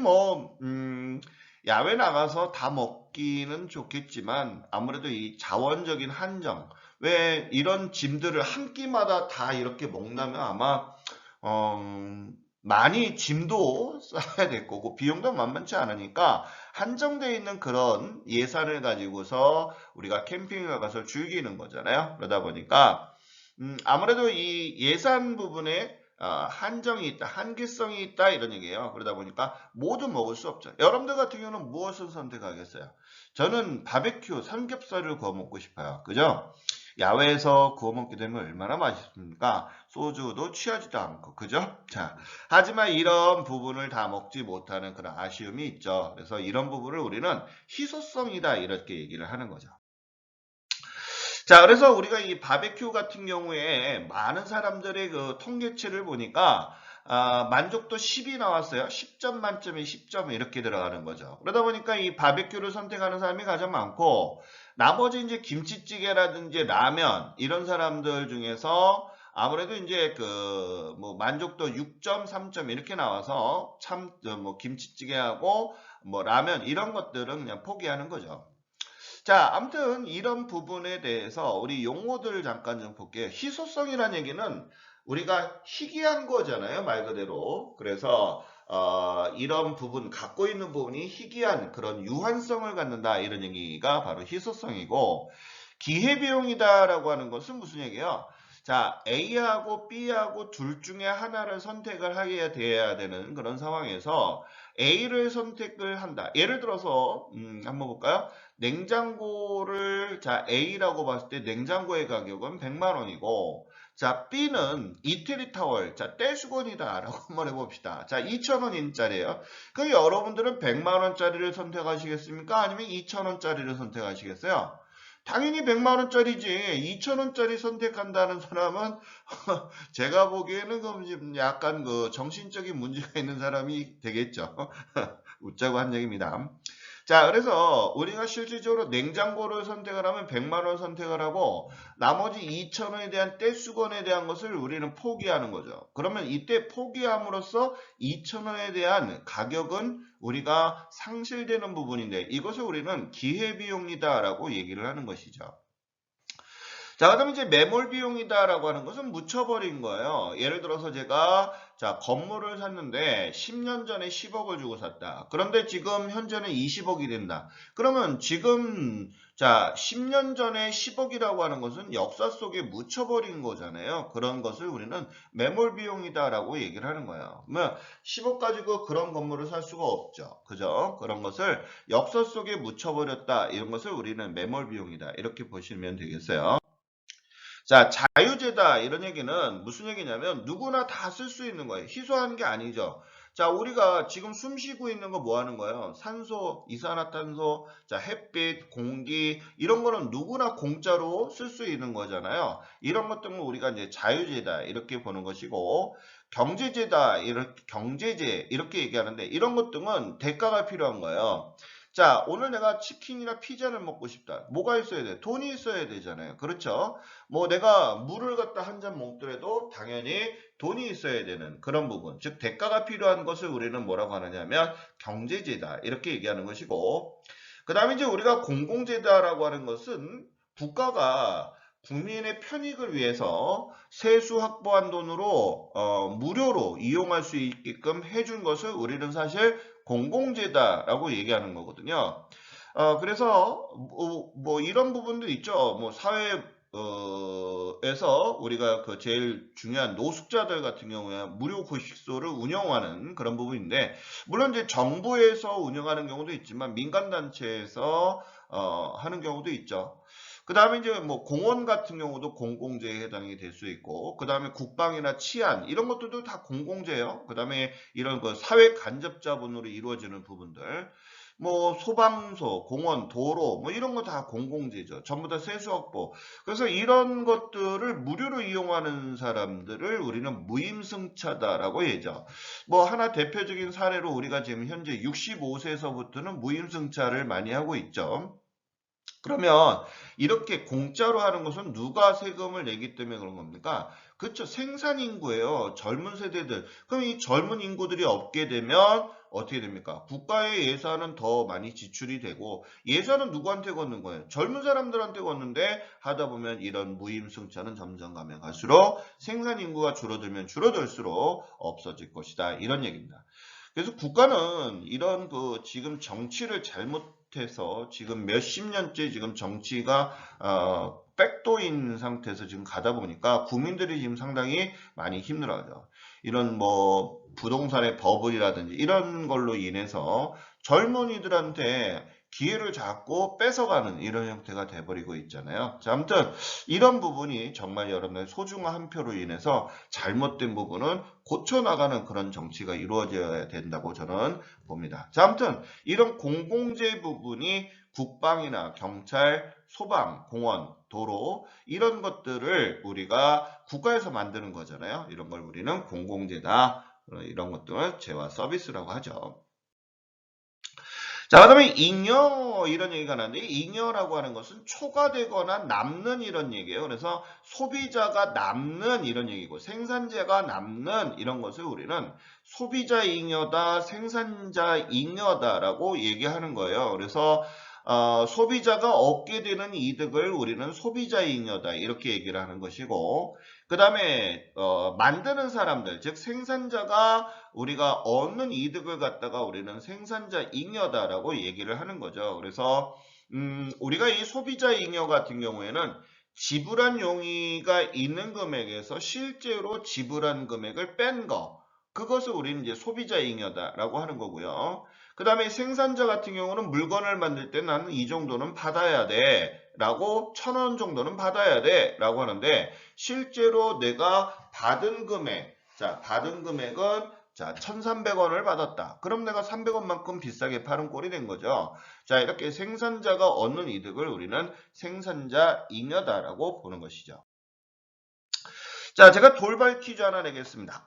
야외 나가서 다 먹기는 좋겠지만 아무래도 이 자원적인 한정, 왜 이런 짐들을 한 끼마다 다 이렇게 먹나면 아마 많이 짐도 쌓아야 될 거고 비용도 만만치 않으니까 한정되어 있는 그런 예산을 가지고서 우리가 캠핑을 가서 즐기는 거잖아요. 그러다 보니까 아무래도 이 예산 부분에 한정이 있다, 한계성이 있다 이런 얘기예요. 그러다 보니까 모두 먹을 수 없죠. 여러분들 같은 경우는 무엇을 선택하겠어요? 저는 바베큐 삼겹살을 구워 먹고 싶어요. 그죠? 야외에서 구워 먹게 되면 얼마나 맛있습니까? 소주도 취하지도 않고, 그죠? 자, 하지만 이런 부분을 다 먹지 못하는 그런 아쉬움이 있죠. 그래서 이런 부분을 우리는 희소성이다 이렇게 얘기를 하는 거죠. 자, 그래서 우리가 이 바베큐 같은 경우에 많은 사람들의 그 통계치를 보니까 만족도 10이 나왔어요. 10점 만점에 10점 이렇게 들어가는 거죠. 그러다 보니까 이 바베큐를 선택하는 사람이 가장 많고, 나머지 이제 김치찌개라든지 라면 이런 사람들 중에서 아무래도 이제 그 뭐 만족도 6점, 3점 이렇게 나와서 참 뭐 김치찌개하고 뭐 라면 이런 것들은 그냥 포기하는 거죠. 자, 아무튼 이런 부분에 대해서 우리 용어들 잠깐 좀 볼게요. 희소성이라는 얘기는 우리가 희귀한 거잖아요, 말 그대로. 그래서 이런 부분, 갖고 있는 부분이 희귀한 그런 유한성을 갖는다 이런 얘기가 바로 희소성이고, 기회비용이다라고 하는 것은 무슨 얘기예요? 자, A하고 B하고 둘 중에 하나를 선택을 하게 돼야 되는 그런 상황에서 A를 선택을 한다. 예를 들어서 한번 볼까요? 냉장고를 자 A라고 봤을 때 냉장고의 가격은 100만 원이고, 자 B는 이태리 타월, 자 떼수건이다 라고 한번 해봅시다. 자 2,000원짜리예요. 그럼 여러분들은 100만 원짜리를 선택하시겠습니까? 아니면 2,000원짜리를 선택하시겠어요? 당연히 100만 원짜리지. 2,000원짜리 선택한다는 사람은 제가 보기에는 좀 약간 그 정신적인 문제가 있는 사람이 되겠죠. 웃자고 한 얘기입니다. 자, 그래서 우리가 실질적으로 냉장고를 선택을 하면 100만 원 선택을 하고 나머지 2,000원에 대한 떼수건에 대한 것을 우리는 포기하는 거죠. 그러면 이때 포기함으로써 2,000원에 대한 가격은 우리가 상실되는 부분인데, 이것을 우리는 기회비용이다라고 얘기를 하는 것이죠. 자, 그다음에 이제 매몰 비용이다라고 하는 것은 묻혀버린 거예요. 예를 들어서 제가 자 건물을 샀는데 10년 전에 10억을 주고 샀다. 그런데 지금 현재는 20억이 된다. 그러면 지금 자 10년 전에 10억이라고 하는 것은 역사 속에 묻혀버린 거잖아요. 그런 것을 우리는 매몰 비용이다라고 얘기를 하는 거예요. 그러면 10억 가지고 그런 건물을 살 수가 없죠. 그죠? 그런 것을 역사 속에 묻혀버렸다. 이런 것을 우리는 매몰 비용이다. 이렇게 보시면 되겠어요. 자, 자유제다 이런 얘기는 무슨 얘기냐면 누구나 다 쓸 수 있는 거예요. 희소하는 게 아니죠. 자, 우리가 지금 숨 쉬고 있는 거 뭐 하는 거예요? 산소, 이산화탄소, 자, 햇빛, 공기 이런 거는 누구나 공짜로 쓸 수 있는 거잖아요. 이런 것들은 우리가 이제 자유제다 이렇게 보는 것이고, 경제제다 이렇게 경제제 이렇게 얘기하는데, 이런 것들은 대가가 필요한 거예요. 자, 오늘 내가 치킨이나 피자를 먹고 싶다. 뭐가 있어야 돼? 돈이 있어야 되잖아요. 그렇죠? 뭐 내가 물을 갖다 한 잔 먹더라도 당연히 돈이 있어야 되는 그런 부분. 즉, 대가가 필요한 것을 우리는 뭐라고 하느냐면 경제재다. 이렇게 얘기하는 것이고. 그 다음에 이제 우리가 공공재다라고 하는 것은 국가가 국민의 편익을 위해서 세수 확보한 돈으로 무료로 이용할 수 있게끔 해준 것을 우리는 사실 공공재다라고 얘기하는 거거든요. 그래서 뭐 이런 부분도 있죠. 뭐 사회 에서 우리가 그 제일 중요한 노숙자들 같은 경우에 무료 급식소를 운영하는 그런 부분인데, 물론 이제 정부에서 운영하는 경우도 있지만 민간 단체에서 하는 경우도 있죠. 그 다음에 이제 뭐 공원 같은 경우도 공공재에 해당이 될 수 있고, 그 다음에 국방이나 치안 이런 것들도 다 공공재예요. 그 다음에 이런 그 사회 간접 자본으로 이루어지는 부분들, 뭐 소방서, 공원, 도로 뭐 이런 거 다 공공재죠. 전부 다 세수 확보. 그래서 이런 것들을 무료로 이용하는 사람들을 우리는 무임승차다라고 얘기죠. 뭐 하나 대표적인 사례로 우리가 지금 현재 65세에서부터는 무임승차를 많이 하고 있죠. 그러면 이렇게 공짜로 하는 것은 누가 세금을 내기 때문에 그런 겁니까? 그렇죠. 생산 인구예요. 젊은 세대들. 그럼 이 젊은 인구들이 없게 되면 어떻게 됩니까? 국가의 예산은 더 많이 지출이 되고, 예산은 누구한테 걷는 거예요? 젊은 사람들한테 걷는데, 하다 보면 이런 무임승차는 점점 가면 갈수록 생산 인구가 줄어들면 줄어들수록 없어질 것이다. 이런 얘기입니다. 그래서 국가는 이런 그 지금 정치를 잘못해서 지금 몇십 년째 지금 정치가 백도인 상태에서 지금 가다 보니까 국민들이 지금 상당히 많이 힘들어하죠. 이런 뭐 부동산의 버블이라든지 이런 걸로 인해서 젊은이들한테 기회를 자꾸 뺏어가는 이런 형태가 돼버리고 있잖아요. 자, 아무튼 이런 부분이 정말 여러분의 소중한 한 표로 인해서 잘못된 부분은 고쳐나가는 그런 정치가 이루어져야 된다고 저는 봅니다. 자, 아무튼 이런 공공재 부분이 국방이나 경찰, 소방, 공원, 도로 이런 것들을 우리가 국가에서 만드는 거잖아요. 이런 걸 우리는 공공재다. 이런 것들을 재화 서비스라고 하죠. 자, 그다음에 잉여 이런 얘기가 나는데, 잉여라고 하는 것은 초과되거나 남는 이런 얘기예요. 그래서 소비자가 남는 이런 얘기고, 생산자가 남는 이런 것을 우리는 소비자 잉여다, 생산자 잉여다라고 얘기하는 거예요. 그래서 소비자가 얻게 되는 이득을 우리는 소비자 잉여다 이렇게 얘기를 하는 것이고, 그 다음에 만드는 사람들, 즉 생산자가 우리가 얻는 이득을 갖다가 우리는 생산자 잉여다라고 얘기를 하는 거죠. 그래서 우리가 이 소비자 잉여 같은 경우에는 지불한 용의가 있는 금액에서 실제로 지불한 금액을 뺀 거, 그것을 우리는 이제 소비자 잉여다라고 하는 거고요. 그 다음에 생산자 같은 경우는 물건을 만들 때 나는 이 정도는 받아야 돼 라고 1,000원 정도는 받아야 돼 라고 하는데, 실제로 내가 받은 금액, 자 받은 금액은 자 1,300원을 받았다. 그럼 내가 300원만큼 비싸게 파는 꼴이 된 거죠. 자, 이렇게 생산자가 얻는 이득을 우리는 생산자 잉여다라고 보는 것이죠. 자, 제가 돌발 퀴즈 하나 내겠습니다.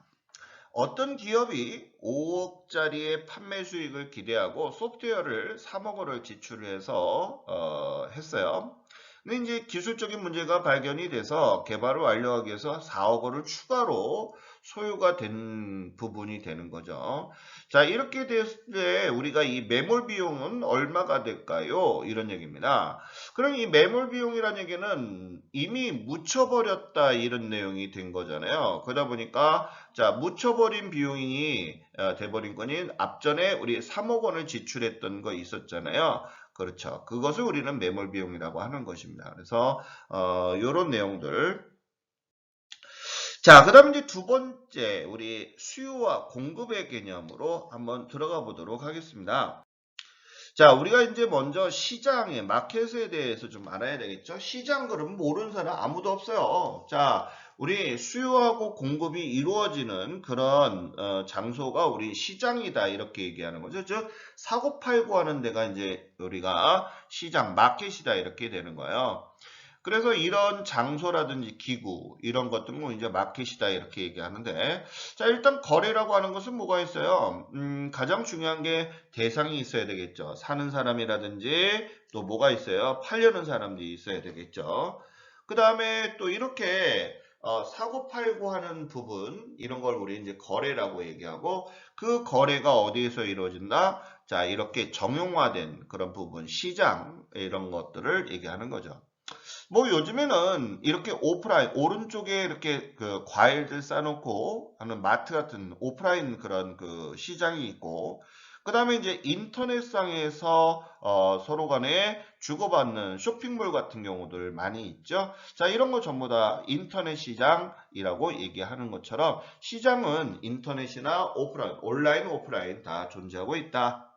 어떤 기업이 5억짜리의 판매 수익을 기대하고 소프트웨어를 3억 원을 지출해서 했어요. 근데 이제 기술적인 문제가 발견이 돼서 개발을 완료하기 위해서 4억 원을 추가로 소요가 된 부분이 되는 거죠. 자, 이렇게 됐을 때 우리가 이 매몰 비용은 얼마가 될까요? 이런 얘기입니다. 그럼 이 매몰 비용이라는 얘기는 이미 묻혀버렸다 이런 내용이 된 거잖아요. 그러다 보니까 자, 묻혀버린 비용이 돼버린 거니 앞전에 우리 3억 원을 지출했던 거 있었잖아요. 그렇죠. 그것을 우리는 매몰 비용이라고 하는 것입니다. 그래서 이런 내용들. 자, 그 다음에 이제 두 번째 우리 수요와 공급의 개념으로 한번 들어가 보도록 하겠습니다. 자, 우리가 이제 먼저 시장의 마켓에 대해서 좀 알아야 되겠죠? 시장 그러면 모르는 사람 아무도 없어요. 자, 우리 수요하고 공급이 이루어지는 그런 장소가 우리 시장이다 이렇게 얘기하는 거죠. 즉 사고 팔고 하는 데가 이제 우리가 시장 마켓이다 이렇게 되는 거예요. 그래서 이런 장소라든지 기구 이런 것들은 뭐 이제 마켓이다 이렇게 얘기하는데 자 일단 거래라고 하는 것은 뭐가 있어요? 가장 중요한 게 대상이 있어야 되겠죠. 사는 사람이라든지 또 뭐가 있어요? 팔려는 사람들이 있어야 되겠죠. 그 다음에 또 이렇게 사고 팔고 하는 부분 이런 걸 우리 이제 거래라고 얘기하고 그 거래가 어디에서 이루어진다? 자 이렇게 정형화된 그런 부분 시장 이런 것들을 얘기하는 거죠. 뭐 요즘에는 이렇게 오프라인 오른쪽에 이렇게 그 과일들 싸놓고 하는 마트 같은 오프라인 그런 그 시장이 있고 그 다음에 이제 인터넷상에서 서로 간에 주고받는 쇼핑몰 같은 경우들 많이 있죠. 자 이런 거 전부 다 인터넷 시장이라고 얘기하는 것처럼 시장은 인터넷이나 오프라인 온라인 오프라인 다 존재하고 있다.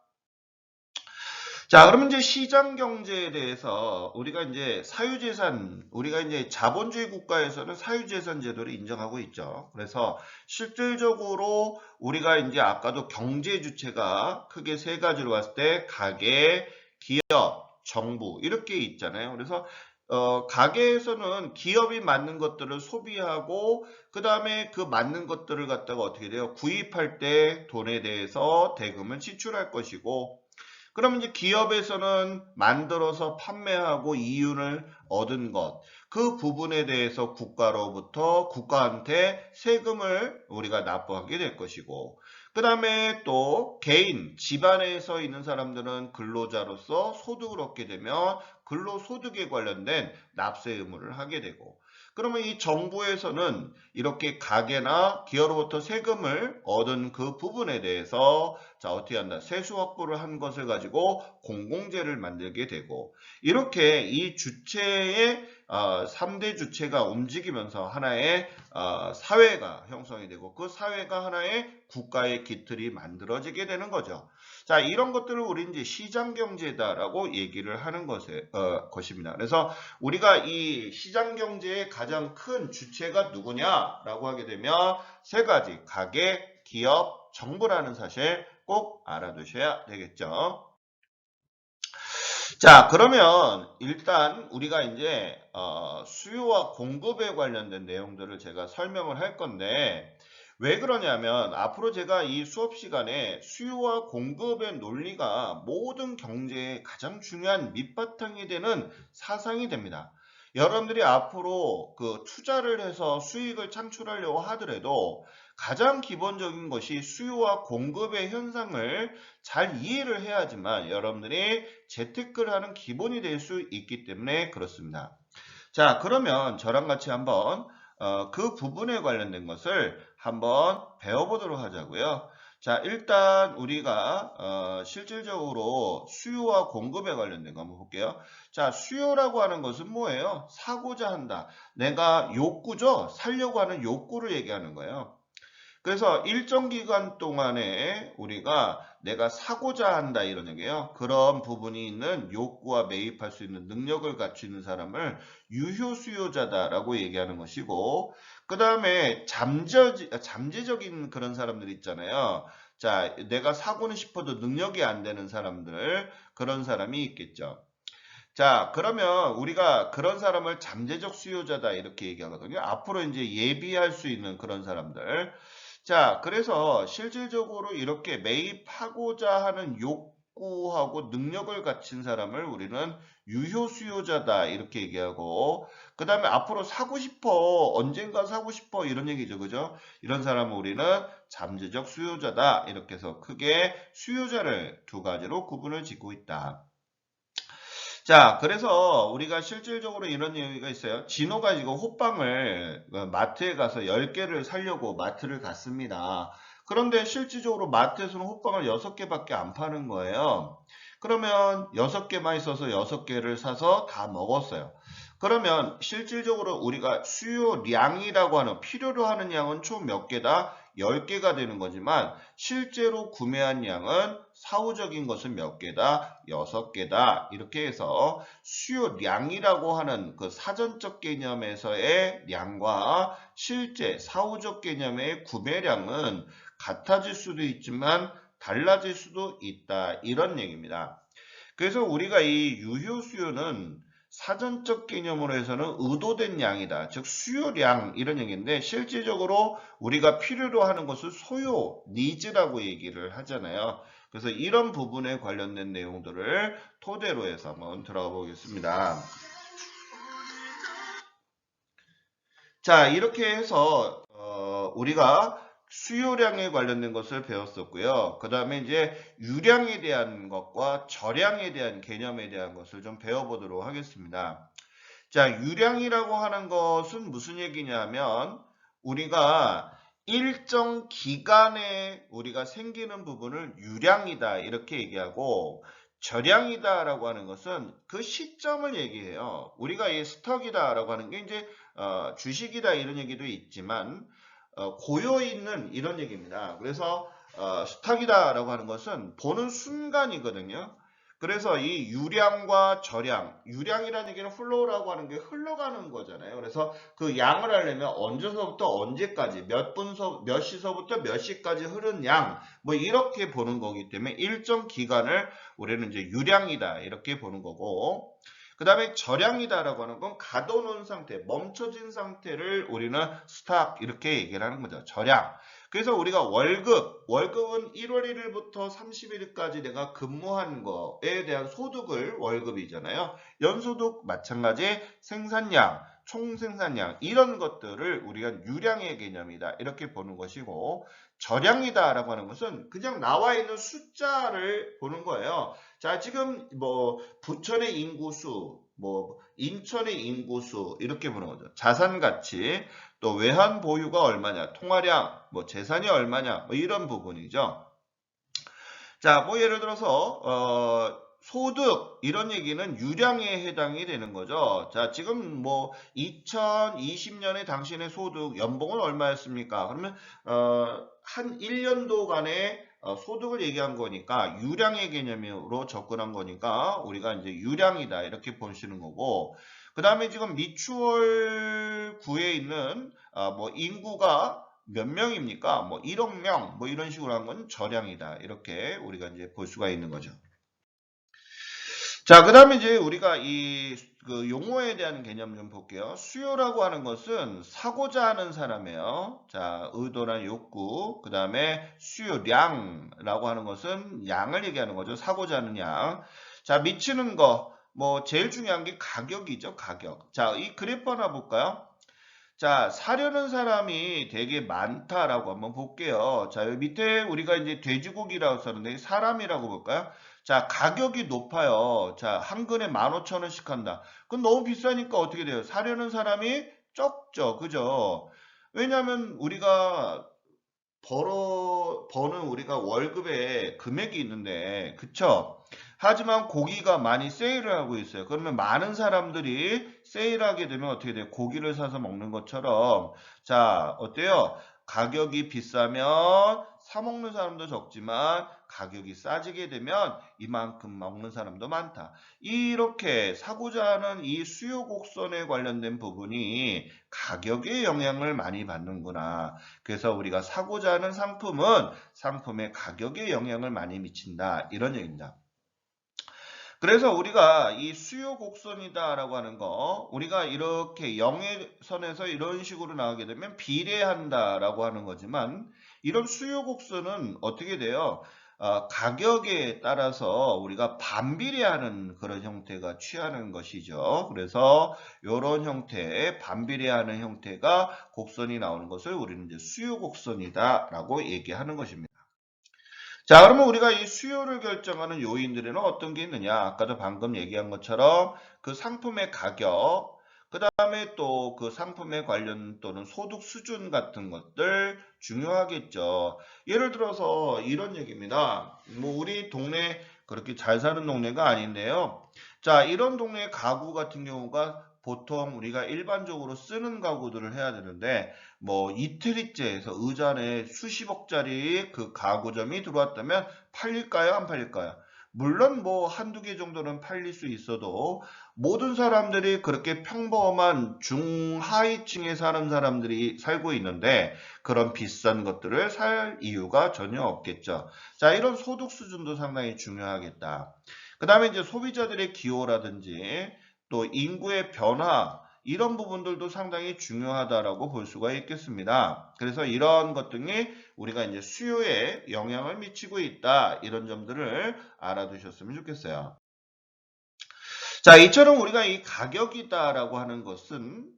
자, 그러면 이제 시장 경제에 대해서 우리가 이제 사유재산, 우리가 이제 자본주의 국가에서는 사유재산 제도를 인정하고 있죠. 그래서 실질적으로 우리가 이제 아까도 경제 주체가 크게 세 가지로 봤을 때 가계, 기업, 정부 이렇게 있잖아요. 그래서 가계에서는 기업이 맞는 것들을 소비하고 그 다음에 그 맞는 것들을 갖다가 어떻게 돼요? 구입할 때 돈에 대해서 대금을 지출할 것이고 그럼 이제 기업에서는 만들어서 판매하고 이윤을 얻은 것, 그 부분에 대해서 국가로부터 국가한테 세금을 우리가 납부하게 될 것이고, 그 다음에 또 개인, 집안에서 있는 사람들은 근로자로서 소득을 얻게 되면 근로소득에 관련된 납세 의무를 하게 되고, 그러면 이 정부에서는 이렇게 가계나 기업으로부터 세금을 얻은 그 부분에 대해서 자 어떻게 한다? 세수 확보를 한 것을 가지고 공공재를 만들게 되고 이렇게 이 주체의 3대 주체가 움직이면서 하나의 사회가 형성이 되고 그 사회가 하나의 국가의 기틀이 만들어지게 되는 거죠. 자, 이런 것들을 우리 이제 시장 경제다라고 얘기를 하는 것입니다. 그래서 우리가 이 시장 경제의 가장 큰 주체가 누구냐라고 하게 되면 세 가지 가계, 기업, 정부라는 사실 꼭 알아두셔야 되겠죠. 자, 그러면 일단 우리가 이제 수요와 공급에 관련된 내용들을 제가 설명을 할 건데 왜 그러냐면 앞으로 제가 이 수업 시간에 수요와 공급의 논리가 모든 경제의 가장 중요한 밑바탕이 되는 사상이 됩니다. 여러분들이 앞으로 그 투자를 해서 수익을 창출하려고 하더라도 가장 기본적인 것이 수요와 공급의 현상을 잘 이해를 해야지만 여러분들이 재테크를 하는 기본이 될 수 있기 때문에 그렇습니다. 자, 그러면 저랑 같이 한번 그 부분에 관련된 것을 한번 배워보도록 하자고요. 자, 일단 우리가 실질적으로 수요와 공급에 관련된 거 한번 볼게요. 자, 수요라고 하는 것은 뭐예요? 사고자 한다. 내가 욕구죠? 살려고 하는 욕구를 얘기하는 거예요. 그래서 일정 기간 동안에 우리가 내가 사고자 한다 이런 얘기예요. 그런 부분이 있는 욕구와 매입할 수 있는 능력을 갖추는 사람을 유효수요자다라고 얘기하는 것이고 그 다음에 잠재적인 그런 사람들 있잖아요. 자, 내가 사고는 싶어도 능력이 안 되는 사람들 그런 사람이 있겠죠. 자, 그러면 우리가 그런 사람을 잠재적 수요자다 이렇게 얘기하거든요. 앞으로 이제 예비할 수 있는 그런 사람들. 자, 그래서 실질적으로 이렇게 매입하고자 하는 욕구하고 능력을 갖춘 사람을 우리는 유효 수요자다 이렇게 얘기하고 그 다음에 앞으로 사고 싶어 언젠가 사고 싶어 이런 얘기죠. 그죠? 이런 사람은 우리는 잠재적 수요자다 이렇게 해서 크게 수요자를 두 가지로 구분을 짓고 있다. 자, 그래서 우리가 실질적으로 이런 얘기가 있어요. 진호가 이거 호빵을 마트에 가서 10개를 사려고 마트를 갔습니다. 그런데 실질적으로 마트에서는 호빵을 6개밖에 안 파는 거예요. 그러면 6개만 있어서 6개를 사서 다 먹었어요. 그러면 실질적으로 우리가 수요량이라고 하는 필요로 하는 양은 총 몇 개다? 10개가 되는 거지만 실제로 구매한 양은 사후적인 것은 몇 개다? 6개다. 이렇게 해서 수요량이라고 하는 그 사전적 개념에서의 량과 실제 사후적 개념의 구매량은 같아질 수도 있지만 달라질 수도 있다. 이런 얘기입니다. 그래서 우리가 이 유효 수요는 사전적 개념으로 해서는 의도된 양이다. 즉 수요량 이런 얘기인데 실질적으로 우리가 필요로 하는 것을 소요, 니즈라고 얘기를 하잖아요. 그래서 이런 부분에 관련된 내용들을 토대로 해서 한번 들어가 보겠습니다. 자, 이렇게 해서 우리가 수요량에 관련된 것을 배웠었고요. 그 다음에 이제 유량에 대한 것과 저량에 대한 개념에 대한 것을 좀 배워보도록 하겠습니다. 자, 유량이라고 하는 것은 무슨 얘기냐면 우리가 일정 기간에 우리가 생기는 부분을 유량이다 이렇게 얘기하고 저량이다라고 하는 것은 그 시점을 얘기해요. 우리가 이 스톡이다라고 하는 게 이제 주식이다 이런 얘기도 있지만 고여 있는 이런 얘기입니다. 그래서 스톡이다라고 하는 것은 보는 순간이거든요. 그래서 이 유량과 저량, 유량이라는 얘기는 플로우라고 하는 게 흘러가는 거잖아요. 그래서 그 양을 하려면 언제서부터 언제까지, 몇 시서부터 몇 시까지 흐른 양, 뭐 이렇게 보는 거기 때문에 일정 기간을 우리는 이제 유량이다 이렇게 보는 거고, 그 다음에 저량이다라고 하는 건 가둬놓은 상태, 멈춰진 상태를 우리는 스탑 이렇게 얘기를 하는 거죠. 저량. 그래서 우리가 월급은 1월 1일부터 30일까지 내가 근무한 거에 대한 소득을 월급이잖아요. 연소득 마찬가지 생산량, 총생산량 이런 것들을 우리가 유량의 개념이다 이렇게 보는 것이고 저량이다라고 하는 것은 그냥 나와 있는 숫자를 보는 거예요. 자, 지금 뭐 부천의 인구수, 뭐 인천의 인구수 이렇게 보는 거죠. 자산 가치, 또 외환 보유가 얼마냐, 통화량, 뭐 재산이 얼마냐, 뭐 이런 부분이죠. 자, 뭐 예를 들어서 소득 이런 얘기는 유량에 해당이 되는 거죠. 자, 지금 뭐 2020년에 당신의 소득 연봉은 얼마였습니까? 그러면 한 1년도간의 소득을 얘기한 거니까 유량의 개념으로 접근한 거니까 우리가 이제 유량이다 이렇게 보시는 거고 그 다음에 지금 미추홀 구에 있는 뭐 인구가 몇 명입니까? 뭐 1억 명, 뭐 이런 식으로 한 건 저량이다. 이렇게 우리가 이제 볼 수가 있는 거죠. 자, 그 다음에 이제 우리가 그 용어에 대한 개념 좀 볼게요. 수요라고 하는 것은 사고자 하는 사람이에요. 자, 의도나 욕구. 그 다음에 수요량이라고 하는 것은 양을 얘기하는 거죠. 사고자 하는 양. 자, 미치는 거. 뭐 제일 중요한 게 가격이죠. 가격. 자, 이 그래프 하나 볼까요? 자, 사려는 사람이 되게 많다라고 한번 볼게요. 자, 여기 밑에 우리가 이제 돼지고기라고 썼는데 사람이라고 볼까요? 자, 가격이 높아요. 자, 한 근에 15,000원씩 한다. 그럼 너무 비싸니까 어떻게 돼요? 사려는 사람이 적죠. 그죠? 왜냐하면 우리가 버는 우리가 월급에 금액이 있는데, 그쵸? 하지만 고기가 많이 세일을 하고 있어요. 그러면 많은 사람들이 세일하게 되면 어떻게 돼요? 고기를 사서 먹는 것처럼. 자, 어때요? 가격이 비싸면 사 먹는 사람도 적지만 가격이 싸지게 되면 이만큼 먹는 사람도 많다. 이렇게 사고자 하는 이 수요 곡선에 관련된 부분이 가격에 영향을 많이 받는구나. 그래서 우리가 사고자 하는 상품은 상품의 가격에 영향을 많이 미친다. 이런 얘기입니다. 그래서 우리가 이 수요 곡선이다라고 하는 거, 우리가 이렇게 영의선에서 이런 식으로 나오게 되면 비례한다라고 하는 거지만, 이런 수요 곡선은 어떻게 돼요? 가격에 따라서 우리가 반비례하는 그런 형태가 취하는 것이죠. 그래서 이런 형태의 반비례하는 형태가 곡선이 나오는 것을 우리는 이제 수요 곡선이다라고 얘기하는 것입니다. 자, 그러면 우리가 이 수요를 결정하는 요인들에는 어떤 게 있느냐? 아까도 방금 얘기한 것처럼 그 상품의 가격, 그 다음에 또 그 상품에 관련 또는 소득 수준 같은 것들 중요하겠죠. 예를 들어서 이런 얘기입니다. 뭐 우리 동네 그렇게 잘 사는 동네가 아닌데요. 자, 이런 동네 가구 같은 경우가 보통 우리가 일반적으로 쓰는 가구들을 해야 되는데 뭐 이태리째에서 의잔에 수십억짜리 그 가구점이 들어왔다면 팔릴까요? 안 팔릴까요? 물론 뭐 한두 개 정도는 팔릴 수 있어도 모든 사람들이 그렇게 평범한 중하위층에 사는 사람들이 살고 있는데 그런 비싼 것들을 살 이유가 전혀 없겠죠. 자, 이런 소득 수준도 상당히 중요하겠다. 그 다음에 이제 소비자들의 기호라든지 또 인구의 변화, 이런 부분들도 상당히 중요하다라고 볼 수가 있겠습니다. 그래서 이런 것 등이 우리가 이제 수요에 영향을 미치고 있다. 이런 점들을 알아두셨으면 좋겠어요. 자, 이처럼 우리가 이 가격이다라고 하는 것은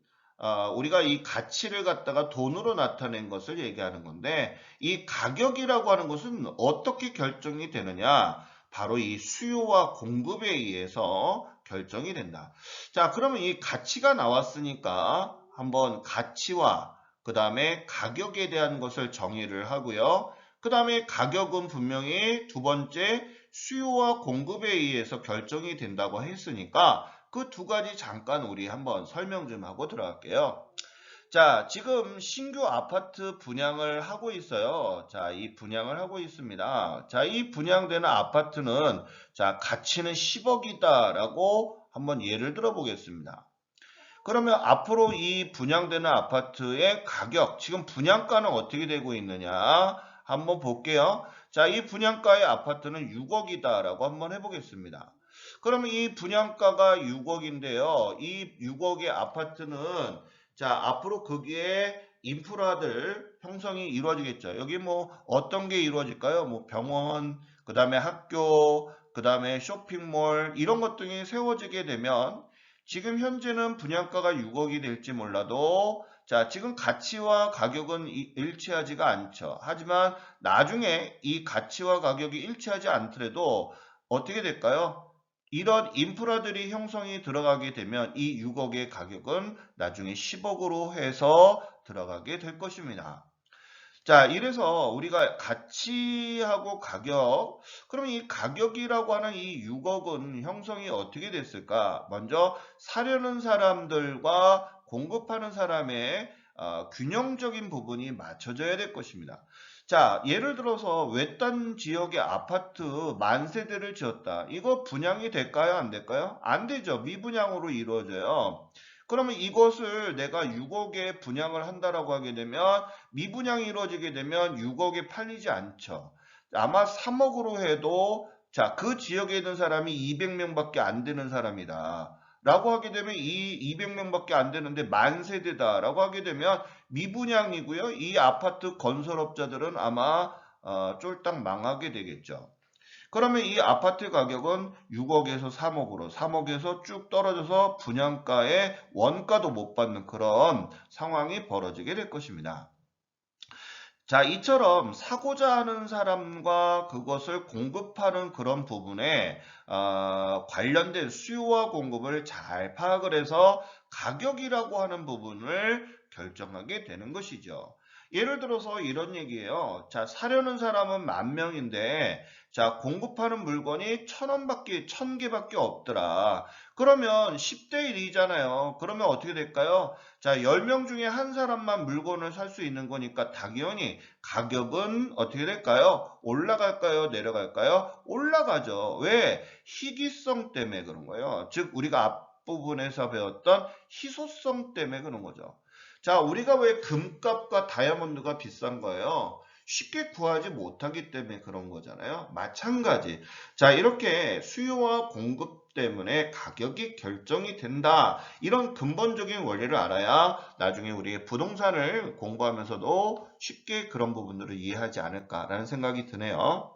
우리가 이 가치를 갖다가 돈으로 나타낸 것을 얘기하는 건데, 이 가격이라고 하는 것은 어떻게 결정이 되느냐? 바로 이 수요와 공급에 의해서 결정이 된다. 자, 그러면 이 가치가 나왔으니까 한번 가치와 그 다음에 가격에 대한 것을 정의를 하고요. 그 다음에 가격은 분명히 두 번째 수요와 공급에 의해서 결정이 된다고 했으니까 그 두 가지 잠깐 우리 한번 설명 좀 하고 들어갈게요. 자, 지금 신규 아파트 분양을 하고 있어요. 자, 이 분양을 하고 있습니다. 자, 이 분양되는 아파트는 자, 가치는 10억이다라고 한번 예를 들어 보겠습니다. 그러면 앞으로 이 분양되는 아파트의 가격, 지금 분양가는 어떻게 되고 있느냐? 한번 볼게요. 자, 이 분양가의 아파트는 6억이다라고 한번 해보겠습니다. 그러면 이 분양가가 6억인데요. 이 6억의 아파트는 자, 앞으로 거기에 인프라들 형성이 이루어지겠죠. 여기 뭐 어떤 게 이루어질까요? 뭐 병원, 그 다음에 학교, 그 다음에 쇼핑몰 이런 것 등이 세워지게 되면 지금 현재는 분양가가 6억이 될지 몰라도 자, 지금 가치와 가격은 일치하지가 않죠. 하지만 나중에 이 가치와 가격이 일치하지 않더라도 어떻게 될까요? 이런 인프라들이 형성이 들어가게 되면 이 6억의 가격은 나중에 10억으로 해서 들어가게 될 것입니다. 자, 이래서 우리가 가치하고 가격, 그러면 이 가격이라고 하는 이 6억은 형성이 어떻게 됐을까? 먼저 사려는 사람들과 공급하는 사람의 균형적인 부분이 맞춰져야 될 것입니다. 자, 예를 들어서 외딴 지역의 아파트 만 세대를 지었다. 이거 분양이 될까요? 안 될까요? 안 되죠. 미분양으로 이루어져요. 그러면 이것을 내가 6억에 분양을 한다라고 하게 되면 미분양이 이루어지게 되면 6억에 팔리지 않죠. 아마 3억으로 해도 자, 그 지역에 있는 사람이 200명밖에 안 되는 사람이다. 라고 하게 되면 이 200명밖에 안 되는데 만 세대다라고 하게 되면 미분양이고요. 이 아파트 건설업자들은 아마 쫄딱 망하게 되겠죠. 그러면 이 아파트 가격은 6억에서 3억으로, 3억에서 쭉 떨어져서 분양가에 원가도 못 받는 그런 상황이 벌어지게 될 것입니다. 자, 이처럼 사고자 하는 사람과 그것을 공급하는 그런 부분에 관련된 수요와 공급을 잘 파악을 해서 가격이라고 하는 부분을 결정하게 되는 것이죠. 예를 들어서 이런 얘기예요. 자, 사려는 사람은 10,000명인데 자, 공급하는 물건이 1,000개밖에 없더라. 그러면 10대 1이잖아요. 그러면 어떻게 될까요? 자, 10명 중에 한 사람만 물건을 살 수 있는 거니까 당연히 가격은 어떻게 될까요? 올라갈까요? 내려갈까요? 올라가죠. 왜? 희귀성 때문에 그런 거예요. 즉, 우리가 앞부분에서 배웠던 희소성 때문에 그런 거죠. 자, 우리가 왜 금값과 다이아몬드가 비싼 거예요? 쉽게 구하지 못하기 때문에 그런 거잖아요. 마찬가지. 자, 이렇게 수요와 공급 때문에 가격이 결정이 된다. 이런 근본적인 원리를 알아야 나중에 우리 부동산을 공부하면서도 쉽게 그런 부분들을 이해하지 않을까라는 생각이 드네요.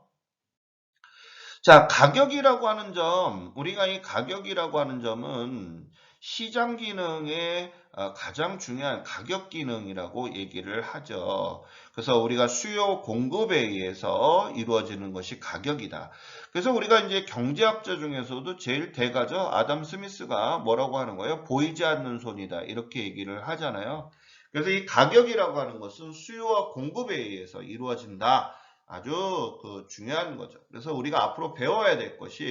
자, 가격이라고 하는 점, 우리가 이 가격이라고 하는 점은 시장 기능의 가장 중요한 가격 기능이라고 얘기를 하죠. 그래서 우리가 수요 공급에 의해서 이루어지는 것이 가격이다. 그래서 우리가 이제 경제학자 중에서도 제일 대가죠. 아담 스미스가 뭐라고 하는 거예요? 보이지 않는 손이다. 이렇게 얘기를 하잖아요. 그래서 이 가격이라고 하는 것은 수요와 공급에 의해서 이루어진다. 아주 중요한 거죠. 그래서 우리가 앞으로 배워야 될 것이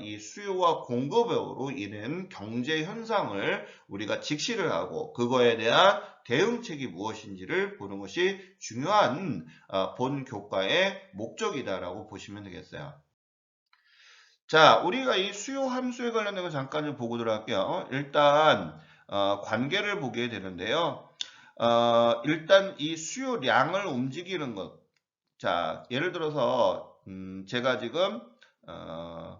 이 수요와 공급으로 인한 경제 현상을 우리가 직시를 하고 그거에 대한 대응책이 무엇인지를 보는 것이 중요한 본 교과의 목적이다라고 보시면 되겠어요. 자, 우리가 이 수요 함수에 관련된 거 잠깐 좀 보고 들어갈게요. 일단 관계를 보게 되는데요. 일단 이 수요량을 움직이는 것. 자, 예를 들어서 제가 지금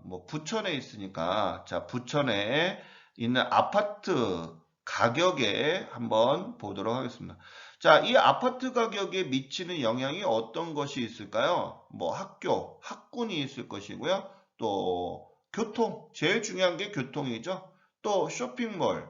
뭐 부천에 있으니까 자 부천에 있는 아파트 가격에 한번 보도록 하겠습니다. 자, 이 아파트 가격에 미치는 영향이 어떤 것이 있을까요? 뭐 학교, 학군이 있을 것이고요. 또 교통, 제일 중요한 게 교통이죠. 또 쇼핑몰,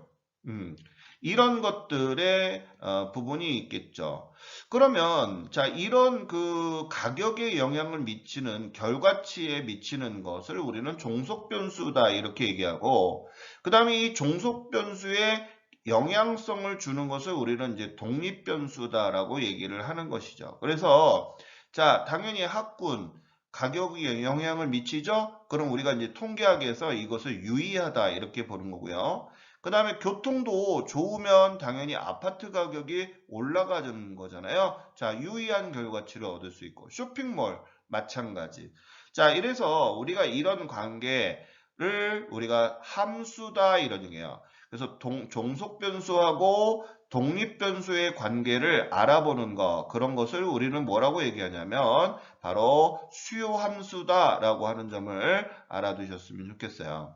이런 것들의 부분이 있겠죠. 그러면 자 이런 그 가격에 영향을 미치는 결과치에 미치는 것을 우리는 종속 변수다 이렇게 얘기하고 그 다음에 이 종속 변수의 영향성을 주는 것을 우리는 이제 독립 변수다라고 얘기를 하는 것이죠. 그래서 자 당연히 학군 가격에 영향을 미치죠. 그럼 우리가 이제 통계학에서 이것을 유의하다 이렇게 보는 거고요. 그 다음에 교통도 좋으면 당연히 아파트 가격이 올라가는 거잖아요. 자, 유의한 결과치를 얻을 수 있고 쇼핑몰 마찬가지. 자, 이래서 우리가 이런 관계를 우리가 함수다 이런 얘기예요. 그래서 종속 변수하고 독립 변수의 관계를 알아보는 거 그런 것을 우리는 뭐라고 얘기하냐면 바로 수요 함수다라고 하는 점을 알아두셨으면 좋겠어요.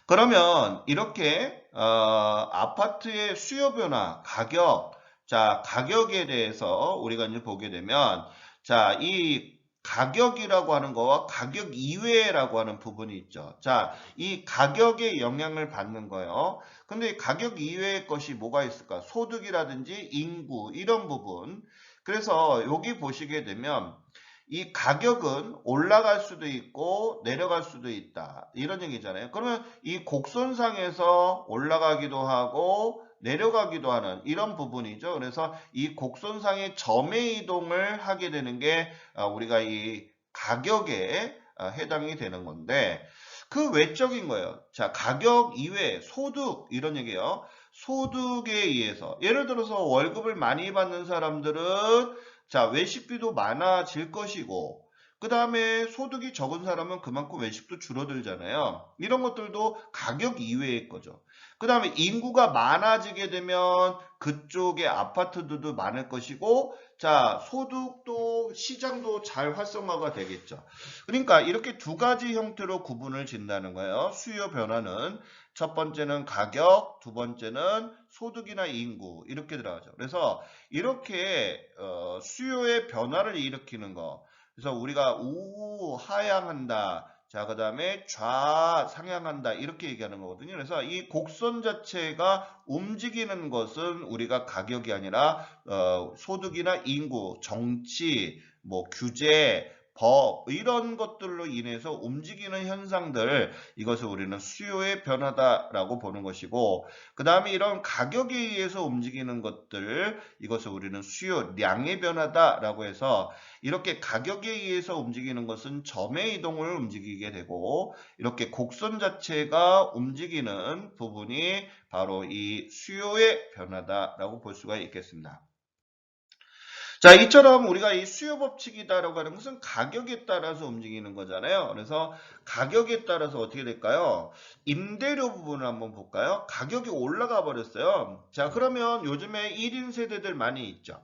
그러면 이렇게 아파트의 수요 변화, 가격, 자 가격에 대해서 우리가 이제 보게 되면 자 이 가격이라고 하는 거와 가격 이외라고 하는 부분이 있죠. 자, 이 가격에 영향을 받는 거예요. 근데 가격 이외의 것이 뭐가 있을까? 소득이라든지 인구 이런 부분. 그래서 여기 보시게 되면 이 가격은 올라갈 수도 있고 내려갈 수도 있다. 이런 얘기잖아요. 그러면 이 곡선상에서 올라가기도 하고 내려가기도 하는 이런 부분이죠. 그래서 이 곡선상의 점의 이동을 하게 되는 게 우리가 이 가격에 해당이 되는 건데 그 외적인 거예요. 자, 가격 이외에 소득 이런 얘기예요. 소득에 의해서 예를 들어서 월급을 많이 받는 사람들은 자, 외식비도 많아질 것이고 그 다음에 소득이 적은 사람은 그만큼 외식도 줄어들잖아요. 이런 것들도 가격 이외의 거죠. 그 다음에 인구가 많아지게 되면 그쪽에 아파트들도 많을 것이고 자, 소득도 시장도 잘 활성화가 되겠죠. 그러니까 이렇게 두 가지 형태로 구분을 짓는다는 거예요. 수요 변화는 첫 번째는 가격, 두 번째는 소득이나 인구 이렇게 들어가죠. 그래서 이렇게 수요의 변화를 일으키는 거. 그래서 우리가 우하향한다. 자, 그 다음에 좌상향한다. 이렇게 얘기하는 거거든요. 그래서 이 곡선 자체가 움직이는 것은 우리가 가격이 아니라 소득이나 인구, 정치, 뭐 규제, 법 이런 것들로 인해서 움직이는 현상들 이것을 우리는 수요의 변화다라고 보는 것이고 그 다음에 이런 가격에 의해서 움직이는 것들 이것을 우리는 수요량의 변화다라고 해서 이렇게 가격에 의해서 움직이는 것은 점의 이동을 움직이게 되고 이렇게 곡선 자체가 움직이는 부분이 바로 이 수요의 변화다라고 볼 수가 있겠습니다. 자, 이처럼 우리가 이 수요 법칙이다라고 하는 것은 가격에 따라서 움직이는 거잖아요. 그래서 가격에 따라서 어떻게 될까요? 임대료 부분을 한번 볼까요? 가격이 올라가 버렸어요. 자, 그러면 요즘에 1인 세대들 많이 있죠.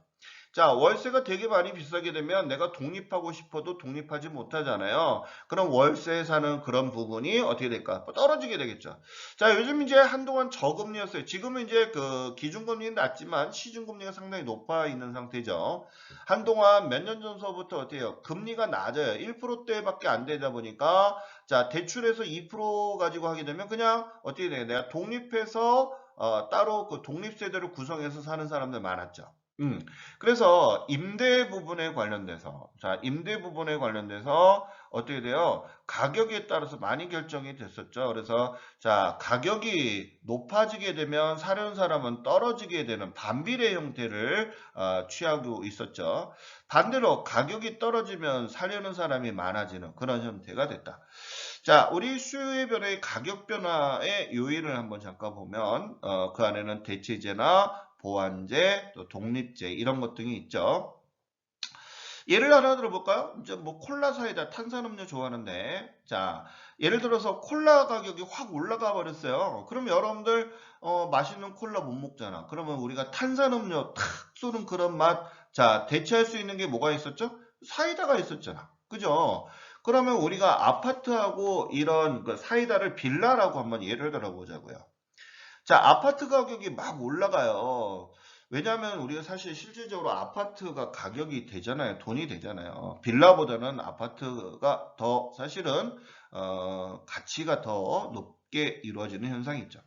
자, 월세가 되게 많이 비싸게 되면 내가 독립하고 싶어도 독립하지 못하잖아요. 그럼 월세에 사는 그런 부분이 어떻게 될까? 떨어지게 되겠죠. 자, 요즘 이제 한동안 저금리였어요. 지금은 이제 그 기준금리는 낮지만 시중금리가 상당히 높아 있는 상태죠. 한동안 몇 년 전서부터 어떻게 해요? 금리가 낮아요. 1%대밖에 안 되다 보니까 자, 대출해서 2% 가지고 하게 되면 그냥 어떻게 돼요? 내가 독립해서 따로 그 독립세대를 구성해서 사는 사람들 많았죠. 그래서 임대 부분에 관련돼서 자 임대 부분에 관련돼서 어떻게 돼요? 가격에 따라서 많이 결정이 됐었죠. 그래서 자 가격이 높아지게 되면 사려는 사람은 떨어지게 되는 반비례 형태를 취하고 있었죠. 반대로 가격이 떨어지면 사려는 사람이 많아지는 그런 형태가 됐다. 자, 우리 수요의 변화의 가격 변화의 요인을 한번 잠깐 보면 그 안에는 대체제나 보완제, 또 독립제 이런 것 등이 있죠. 예를 하나 들어볼까요? 이제 뭐 콜라 사이다 탄산음료 좋아하는데 자 예를 들어서 콜라 가격이 확 올라가 버렸어요. 그럼 여러분들 맛있는 콜라 못 먹잖아. 그러면 우리가 탄산음료 탁 쏘는 그런 맛 자 대체할 수 있는 게 뭐가 있었죠? 사이다가 있었잖아. 그죠? 그러면 우리가 아파트하고 이런 그 사이다를 빌라라고 한번 예를 들어 보자고요. 자, 아파트 가격이 막 올라가요. 왜냐하면 우리가 사실 실질적으로 아파트가 가격이 되잖아요. 돈이 되잖아요. 빌라보다는 아파트가 더 사실은 가치가 더 높게 이루어지는 현상이 있죠.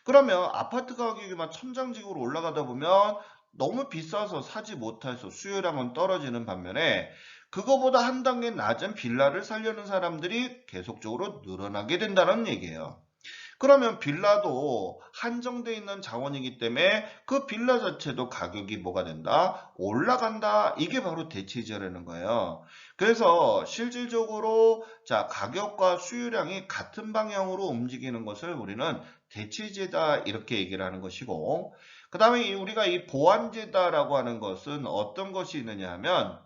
그러면 아파트 가격이 막 천장직으로 올라가다 보면 너무 비싸서 사지 못해서 수요량은 떨어지는 반면에 그거보다 한 단계 낮은 빌라를 사려는 사람들이 계속적으로 늘어나게 된다는 얘기예요. 그러면 빌라도 한정돼 있는 자원이기 때문에 그 빌라 자체도 가격이 뭐가 된다? 올라간다. 이게 바로 대체제라는 거예요. 그래서 실질적으로 자, 가격과 수요량이 같은 방향으로 움직이는 것을 우리는 대체제다 이렇게 얘기를 하는 것이고, 그 다음에 우리가 이 보완제다라고 하는 것은 어떤 것이 있느냐 하면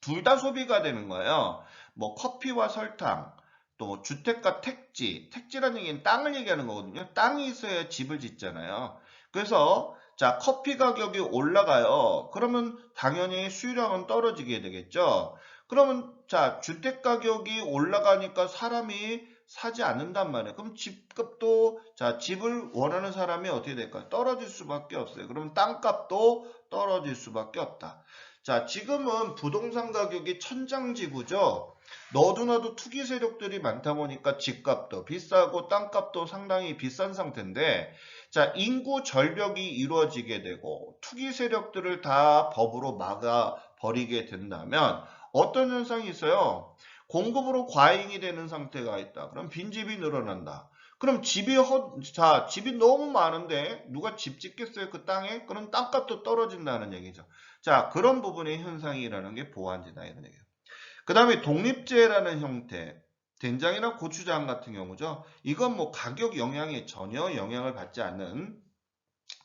둘 다 소비가 되는 거예요. 뭐 커피와 설탕, 또 주택과 택지, 택지라는 얘기는 땅을 얘기하는 거거든요. 땅이 있어야 집을 짓잖아요. 그래서 자, 커피 가격이 올라가요. 그러면 당연히 수요량은 떨어지게 되겠죠. 그러면 자, 주택 가격이 올라가니까 사람이 사지 않는단 말이에요. 그럼 집값도 자, 집을 원하는 사람이 어떻게 될까요? 떨어질 수밖에 없어요. 그럼 땅값도 떨어질 수밖에 없다. 자, 지금은 부동산 가격이 천장지구죠. 너도나도 투기 세력들이 많다 보니까 집값도 비싸고 땅값도 상당히 비싼 상태인데, 자, 인구 절벽이 이루어지게 되고 투기 세력들을 다 법으로 막아 버리게 된다면 어떤 현상이 있어요? 공급으로 과잉이 되는 상태가 있다. 그럼 빈집이 늘어난다. 그럼 자, 집이 너무 많은데 누가 집 짓겠어요? 그 땅에? 그럼 땅값도 떨어진다는 얘기죠. 자, 그런 부분의 현상이라는 게 보완제다 이런 얘기예요. 그 다음에 독립제라는 형태, 된장이나 고추장 같은 경우죠. 이건 뭐 가격 영향에 전혀 영향을 받지 않는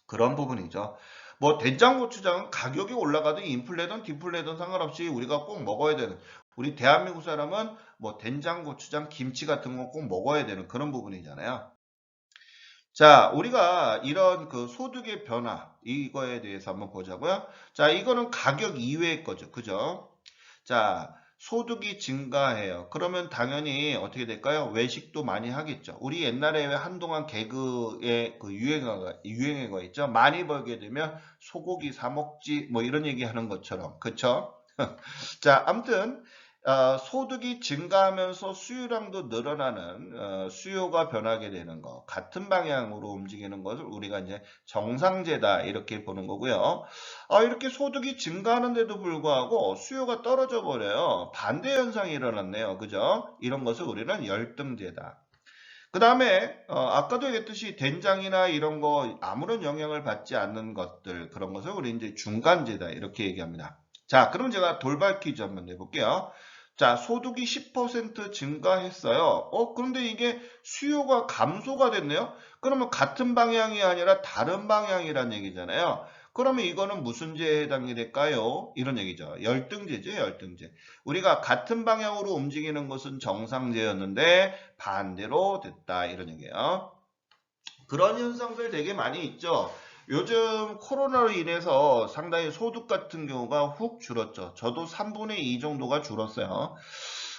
그런 부분이죠. 뭐 된장 고추장은 가격이 올라가든 인플레든 디플레든 상관없이 우리가 꼭 먹어야 되는, 우리 대한민국 사람은 뭐 된장 고추장 김치 같은 거 꼭 먹어야 되는 그런 부분이잖아요. 자, 우리가 이런 그 소득의 변화 이거에 대해서 한번 보자고요. 자, 이거는 가격 이외의 거죠. 그죠? 자, 소득이 증가해요. 그러면 당연히 어떻게 될까요? 외식도 많이 하겠죠. 우리 옛날에 왜 한동안 개그의 그 유행어가 있죠. 많이 벌게 되면 소고기 사 먹지 뭐 이런 얘기 하는 것처럼. 그쵸? 자, 아무튼 소득이 증가하면서 수요량도 늘어나는 수요가 변하게 되는 것 같은 방향으로 움직이는 것을 우리가 이제 정상제다 이렇게 보는 거고요. 이렇게 소득이 증가하는데도 불구하고 수요가 떨어져 버려요. 반대 현상이 일어났네요. 그죠? 이런 것을 우리는 열등제다. 그 다음에 아까도 얘기했듯이 된장이나 이런 거 아무런 영향을 받지 않는 것들 그런 것을 우리 이제 중간제다 이렇게 얘기합니다. 자, 그럼 제가 돌발 퀴즈 한번 내볼게요. 자, 소득이 10% 증가했어요. 그런데 이게 수요가 감소가 됐네요. 그러면 같은 방향이 아니라 다른 방향이란 얘기잖아요. 그러면 이거는 무슨 제에 해당이 될까요? 이런 얘기죠. 열등제죠, 열등제. 우리가 같은 방향으로 움직이는 것은 정상제였는데 반대로 됐다 이런 얘기예요. 그런 현상들 되게 많이 있죠. 요즘 코로나로 인해서 상당히 소득 같은 경우가 훅 줄었죠. 저도 3분의 2 정도가 줄었어요.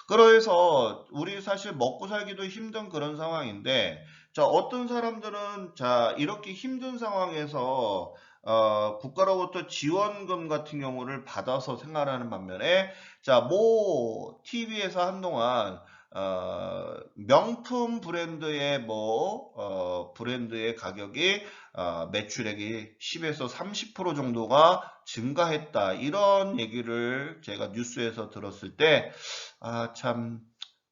그래서 우리 사실 먹고 살기도 힘든 그런 상황인데, 자, 어떤 사람들은 자, 이렇게 힘든 상황에서 국가로부터 지원금 같은 경우를 받아서 생활하는 반면에, 자, 모 TV에서 한동안 명품 브랜드의 브랜드의 가격이 매출액이 10에서 30% 정도가 증가했다. 이런 얘기를 제가 뉴스에서 들었을 때, 참,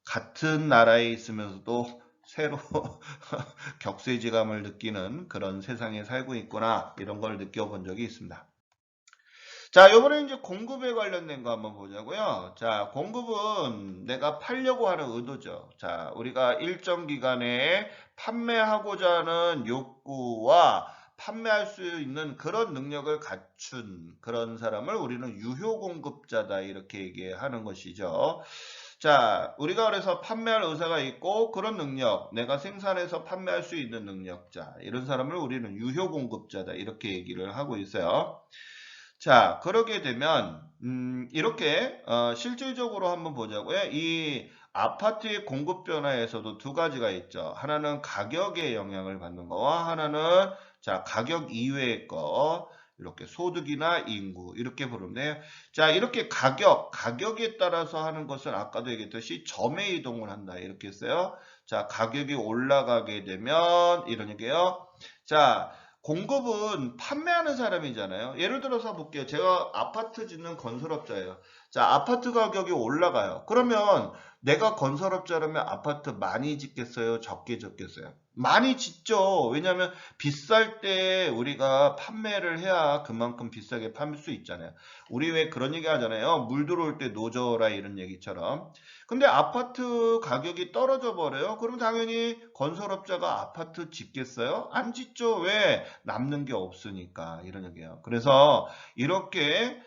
같은 나라에 있으면서도 새로 격세지감을 느끼는 그런 세상에 살고 있구나. 이런 걸 느껴본 적이 있습니다. 자, 요번에 이제 공급에 관련된 거 한번 보자고요. 자, 공급은 내가 팔려고 하는 의도죠. 자, 우리가 일정 기간 내에 판매하고자 하는 욕구와 판매할 수 있는 그런 능력을 갖춘 그런 사람을 우리는 유효 공급자다 이렇게 얘기하는 것이죠. 자, 우리가 그래서 판매할 의사가 있고 그런 능력, 내가 생산해서 판매할 수 있는 능력자, 이런 사람을 우리는 유효 공급자다 이렇게 얘기를 하고 있어요. 자, 그러게 되면 이렇게 실질적으로 한번 보자고요. 이 아파트의 공급 변화에서도 두 가지가 있죠. 하나는 가격에 영향을 받는 거와 하나는 자, 가격 이외의 거. 이렇게 소득이나 인구 이렇게 부르면 돼요. 자, 이렇게 가격에 따라서 하는 것은 아까도 얘기했듯이 점에 이동을 한다. 이렇게 했어요. 자, 가격이 올라가게 되면 이런 얘기예요. 자, 공급은 판매하는 사람이잖아요. 예를 들어서 볼게요. 제가 아파트 짓는 건설업자예요. 자, 아파트 가격이 올라가요. 그러면 내가 건설업자라면 아파트 많이 짓겠어요? 적게 짓겠어요? 많이 짓죠. 왜냐하면 비쌀 때 우리가 판매를 해야 그만큼 비싸게 팔 수 있잖아요. 우리 왜 그런 얘기 하잖아요. 물 들어올 때 노져라 이런 얘기처럼. 근데 아파트 가격이 떨어져 버려요. 그럼 당연히 건설업자가 아파트 짓겠어요? 안 짓죠. 왜? 남는 게 없으니까 이런 얘기예요. 그래서 이렇게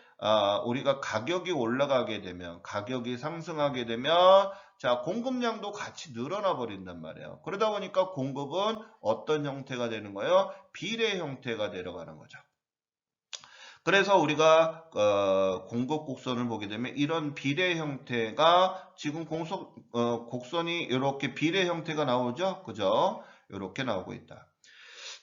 우리가 가격이 올라가게 되면 가격이 상승하게 되면 자 공급량도 같이 늘어나 버린단 말이에요. 그러다 보니까 공급은 어떤 형태가 되는 거예요? 비례 형태가 내려가는 거죠. 그래서 우리가 공급 곡선을 보게 되면 이런 비례 형태가 지금 곡선이 이렇게 비례 형태가 나오죠. 그죠? 이렇게 나오고 있다.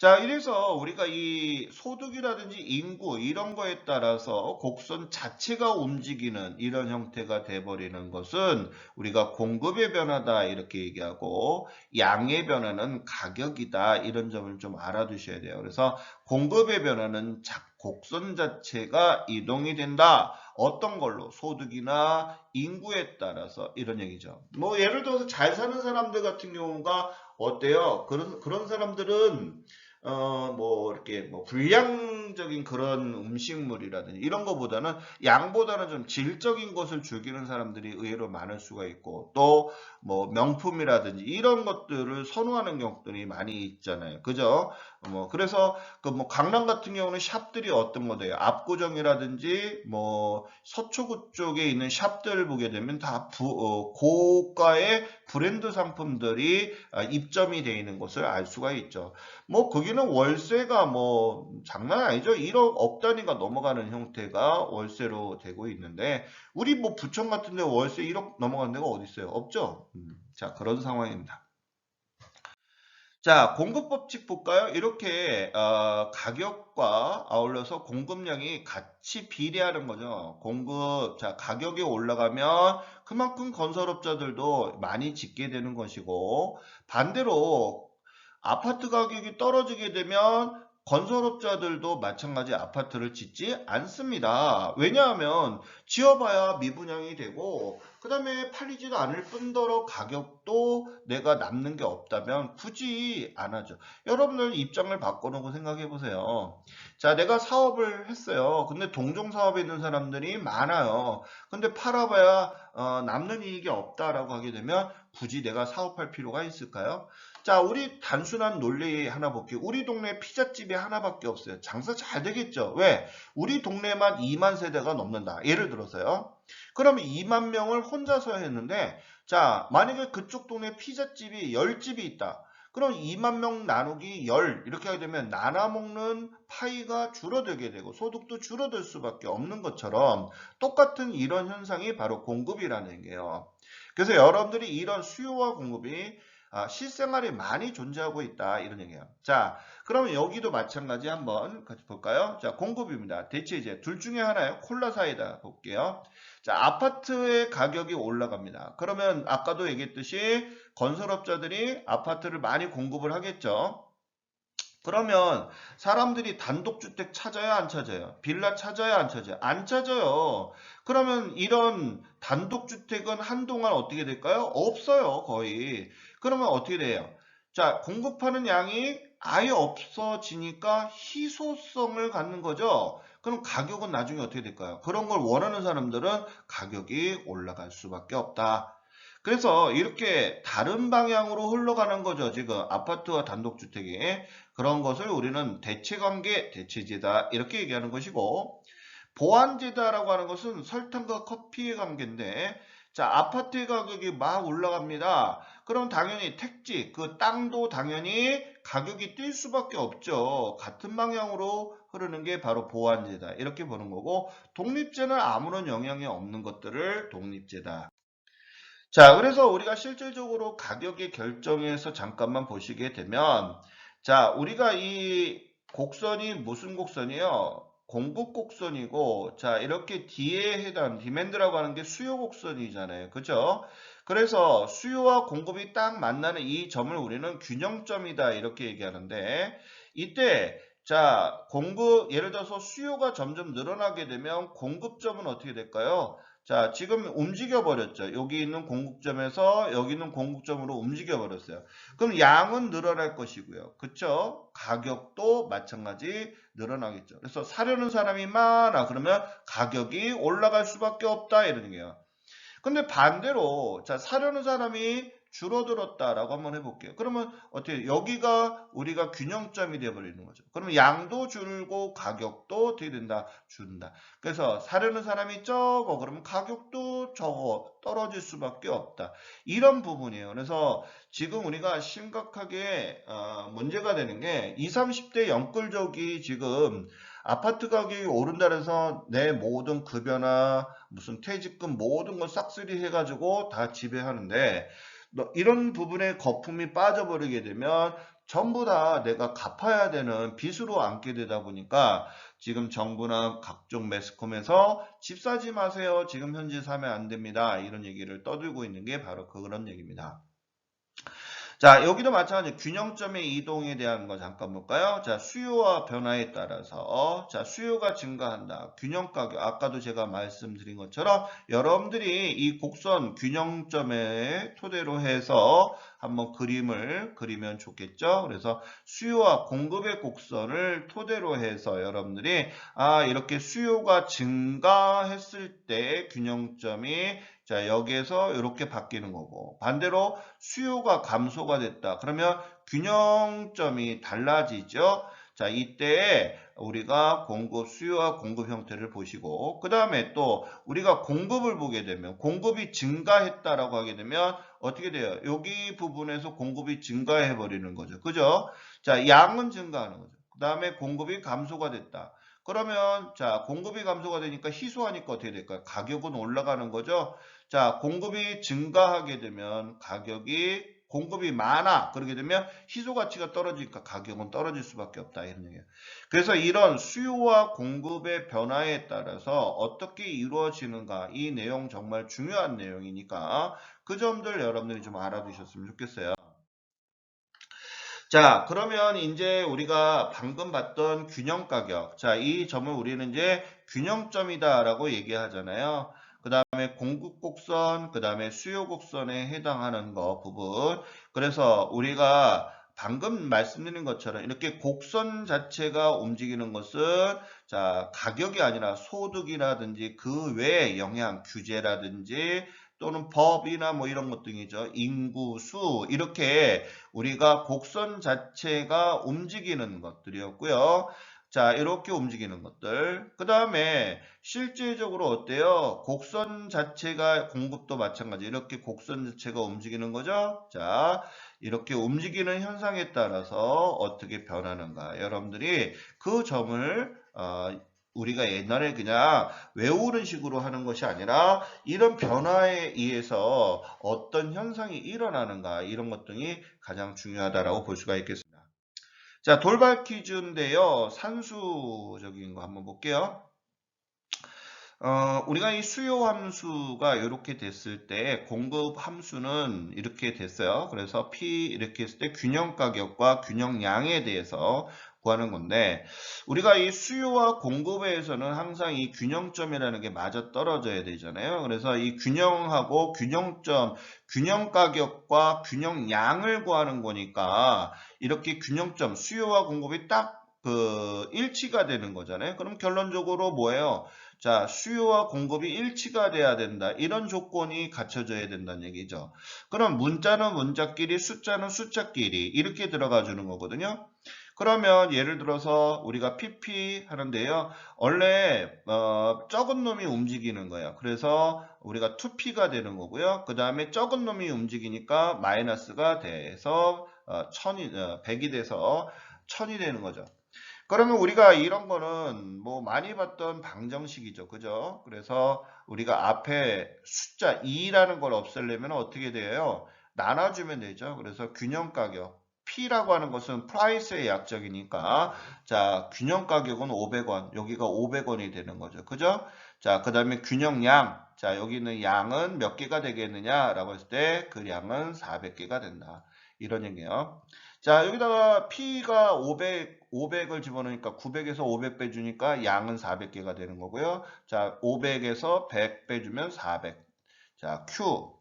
자, 이래서 우리가 이 소득이라든지 인구 이런 거에 따라서 곡선 자체가 움직이는 이런 형태가 돼버리는 것은 우리가 공급의 변화다 이렇게 얘기하고 양의 변화는 가격이다 이런 점을 좀 알아두셔야 돼요. 그래서 공급의 변화는 곡선 자체가 이동이 된다. 어떤 걸로? 소득이나 인구에 따라서 이런 얘기죠. 뭐 예를 들어서 잘 사는 사람들 같은 경우가 어때요? 그런 사람들은 뭐 이렇게 뭐 불량적인 그런 음식물이라든지 이런 거보다는 양보다는 좀 질적인 것을 즐기는 사람들이 의외로 많을 수가 있고 또 뭐 명품이라든지 이런 것들을 선호하는 경우들이 많이 있잖아요. 그죠? 뭐 그래서 그 뭐 강남 같은 경우는 샵들이 어떤 거돼요? 압구정이라든지 뭐 서초구 쪽에 있는 샵들을 보게 되면 다 고가의 브랜드 상품들이 입점이 되어 있는 것을 알 수가 있죠. 뭐 거기는 월세가 뭐 장난 아니죠. 1억 단위가 넘어가는 형태가 월세로 되고 있는데 우리 뭐 부천 같은 데 월세 1억 넘어가는 데가 어디 있어요? 없죠. 자, 그런 상황입니다. 자, 공급 법칙 볼까요? 이렇게 가격과 아울러서 공급량이 같이 비례하는 거죠. 자, 가격이 올라가면 그만큼 건설업자들도 많이 짓게 되는 것이고 반대로 아파트 가격이 떨어지게 되면 건설업자들도 마찬가지 아파트를 짓지 않습니다. 왜냐하면 지어봐야 미분양이 되고 그 다음에 팔리지도 않을 뿐더러 가격도 내가 남는 게 없다면 굳이 안 하죠. 여러분들 입장을 바꿔놓고 생각해 보세요. 자, 내가 사업을 했어요. 근데 동종 사업에 있는 사람들이 많아요. 근데 팔아봐야 남는 이익이 없다라고 하게 되면 굳이 내가 사업할 필요가 있을까요? 자, 우리 단순한 논리 하나 볼게요. 우리 동네 피자집이 하나밖에 없어요. 장사 잘 되겠죠? 왜? 우리 동네만 2만 세대가 넘는다. 예를 들어서요. 그러면 2만 명을 혼자서 했는데, 자, 만약에 그쪽 동네 피자집이 10집이 있다. 그럼 2만 명 나누기 10 이렇게 하게 되면 나눠 먹는 파이가 줄어들게 되고 소득도 줄어들 수밖에 없는 것처럼 똑같은 이런 현상이 바로 공급이라는 게요. 그래서 여러분들이 이런 수요와 공급이 실생활에 많이 존재하고 있다 이런 얘기예요. 자, 그러면 여기도 마찬가지 한번 같이 볼까요? 자, 공급입니다. 대체 이제 둘 중에 하나예요. 콜라 사이다 볼게요. 자, 아파트의 가격이 올라갑니다. 그러면 아까도 얘기했듯이 건설업자들이 아파트를 많이 공급을 하겠죠. 그러면 사람들이 단독주택 찾아야 안 찾아요? 빌라 찾아야 안 찾아요? 안 찾아요. 그러면 이런 단독주택은 한동안 어떻게 될까요? 없어요, 거의. 그러면 어떻게 돼요? 자, 공급하는 양이 아예 없어지니까 희소성을 갖는 거죠. 그럼 가격은 나중에 어떻게 될까요? 그런 걸 원하는 사람들은 가격이 올라갈 수밖에 없다. 그래서 이렇게 다른 방향으로 흘러가는 거죠. 지금 아파트와 단독주택이. 그런 것을 우리는 대체관계, 대체제다 이렇게 얘기하는 것이고 보완제다라고 하는 것은 설탕과 커피의 관계인데 자 아파트 가격이 막 올라갑니다. 그럼 당연히 택지, 그 땅도 당연히 가격이 뛸 수밖에 없죠. 같은 방향으로 흐르는 게 바로 보완제다. 이렇게 보는 거고 독립제는 아무런 영향이 없는 것들을 독립제다. 자, 그래서 우리가 실질적으로 가격의 결정에서 잠깐만 보시게 되면 자, 우리가 이 곡선이 무슨 곡선이에요? 공급 곡선이고 자, 이렇게 D에 해당 디맨드라고 하는 게 수요 곡선이잖아요. 그죠? 그래서 수요와 공급이 딱 만나는 이 점을 우리는 균형점이다 이렇게 얘기하는데 이때 자, 공급 예를 들어서 수요가 점점 늘어나게 되면 공급점은 어떻게 될까요? 자, 지금 움직여 버렸죠. 여기 있는 공급점에서 여기 있는 공급점으로 움직여 버렸어요. 그럼 양은 늘어날 것이고요. 그쵸? 가격도 마찬가지 늘어나겠죠. 그래서 사려는 사람이 많아. 그러면 가격이 올라갈 수밖에 없다. 이런 얘기예요. 근데 반대로 자 사려는 사람이 줄어들었다라고 한번 해볼게요. 그러면 어떻게 여기가 우리가 균형점이 되어버리는 거죠. 그러면 양도 줄고 가격도 어떻게 된다? 준다. 그래서 사려는 사람이 적어. 그러면 가격도 적어. 떨어질 수밖에 없다. 이런 부분이에요. 그래서 지금 우리가 심각하게 문제가 되는 게 20, 30대 영끌족이 지금 아파트 가격이 오른다 해서 내 모든 급여나 무슨 퇴직금 모든 걸 싹쓸이 해가지고 다 지배하는데 이런 부분에 거품이 빠져버리게 되면 전부 다 내가 갚아야 되는 빚으로 안게 되다 보니까 지금 정부나 각종 매스컴에서 집 사지 마세요. 지금 현재 사면 안 됩니다. 이런 얘기를 떠들고 있는 게 바로 그런 얘기입니다. 자, 여기도 마찬가지 균형점의 이동에 대한 거 잠깐 볼까요? 자, 수요와 변화에 따라서 자, 수요가 증가한다. 균형 가격 아까도 제가 말씀드린 것처럼 여러분들이 이 곡선 균형점에 토대로 해서 한번 그림을 그리면 좋겠죠. 그래서 수요와 공급의 곡선을 토대로 해서 여러분들이 이렇게 수요가 증가했을 때 균형점이 자, 여기에서 이렇게 바뀌는 거고 반대로 수요가 감소가 됐다. 그러면 균형점이 달라지죠. 자, 이때 우리가 공급, 수요와 공급 형태를 보시고 그 다음에 또 우리가 공급을 보게 되면 공급이 증가했다라고 하게 되면 어떻게 돼요? 여기 부분에서 공급이 증가해 버리는 거죠. 그죠? 자, 양은 증가하는 거죠. 그 다음에 공급이 감소가 됐다. 그러면 자, 공급이 감소가 되니까 희소하니까 어떻게 될까요? 가격은 올라가는 거죠. 자, 공급이 증가하게 되면 공급이 많아. 그러게 되면 희소 가치가 떨어지니까 가격은 떨어질 수밖에 없다. 이런 얘기예요. 그래서 이런 수요와 공급의 변화에 따라서 어떻게 이루어지는가 이 내용 정말 중요한 내용이니까 그 점들 여러분들이 좀 알아두셨으면 좋겠어요. 자, 그러면 이제 우리가 방금 봤던 균형 가격. 자, 이 점을 우리는 이제 균형점이다라고 얘기하잖아요. 그 다음에 공급 곡선, 그 다음에 수요 곡선에 해당하는 거 부분. 그래서 우리가 방금 말씀드린 것처럼 이렇게 곡선 자체가 움직이는 것은 자, 가격이 아니라 소득이라든지 그 외의 영향, 규제라든지 또는 법이나 뭐 이런 것 등이죠. 인구수 이렇게 우리가 곡선 자체가 움직이는 것들이었고요. 자, 이렇게 움직이는 것들. 그 다음에 실질적으로 어때요? 곡선 자체가 공급도 마찬가지. 이렇게 곡선 자체가 움직이는 거죠. 자, 이렇게 움직이는 현상에 따라서 어떻게 변하는가. 여러분들이 그 점을 우리가 옛날에 그냥 외우는 식으로 하는 것이 아니라 이런 변화에 의해서 어떤 현상이 일어나는가 이런 것 등이 가장 중요하다라고 볼 수가 있겠습니다. 자, 돌발 퀴즈인데요. 산수적인 거 한번 볼게요. 우리가 이 수요 함수가 이렇게 됐을 때 공급 함수는 이렇게 됐어요. 그래서 P 이렇게 했을 때 균형 가격과 균형량에 대해서 구하는 건데 우리가 이 수요와 공급에서는 항상 이 균형점이라는 게 맞아 떨어져야 되잖아요. 그래서 이 균형하고 균형점, 균형 가격과 균형량을 구하는 거니까 이렇게 균형점, 수요와 공급이 딱 일치가 되는 거잖아요. 그럼 결론적으로 뭐예요? 자, 수요와 공급이 일치가 돼야 된다. 이런 조건이 갖춰져야 된다는 얘기죠. 그럼 문자는 문자끼리, 숫자는 숫자끼리 이렇게 들어가 주는 거거든요. 그러면 예를 들어서 우리가 PP 하는데요. 원래 적은 놈이 움직이는 거예요. 그래서 우리가 2P가 되는 거고요. 그 다음에 적은 놈이 움직이니까 마이너스가 돼서 100이 돼서 1000이 되는 거죠. 그러면 우리가 이런 거는 뭐 많이 봤던 방정식이죠. 그죠? 그래서 우리가 앞에 숫자 2라는 걸 없애려면 어떻게 돼요? 나눠주면 되죠. 그래서 균형 가격. P라고 하는 것은 프라이스의 약적이니까 자, 균형 가격은 500원. 여기가 500원이 되는 거죠. 그죠? 자, 그 다음에 균형 양. 자, 여기는 양은 몇 개가 되겠느냐라고 했을 때 그 양은 400개가 된다. 이런 얘기예요. 자, 여기다가 P가 500을 집어넣으니까 900에서 500 빼주니까 양은 400개가 되는 거고요. 자, 500에서 100 빼주면 400. 자, Q.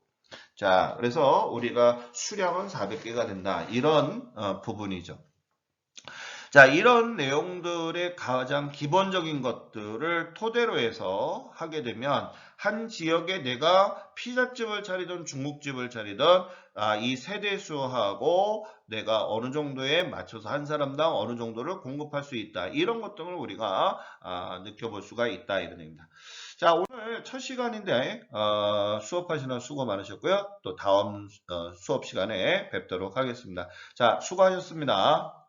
자, 그래서 우리가 수량은 400개가 된다. 이런 부분이죠. 자, 이런 내용들의 가장 기본적인 것들을 토대로 해서 하게 되면 한 지역에 내가 피자집을 차리든 중국집을 차리든 이 세대수하고 내가 어느 정도에 맞춰서 한 사람당 어느 정도를 공급할 수 있다. 이런 것들을 우리가 느껴볼 수가 있다. 이런 얘기입니다. 자, 오늘 첫 시간인데 수업하시느라 수고 많으셨고요. 또 다음 수업 시간에 뵙도록 하겠습니다. 자, 수고하셨습니다.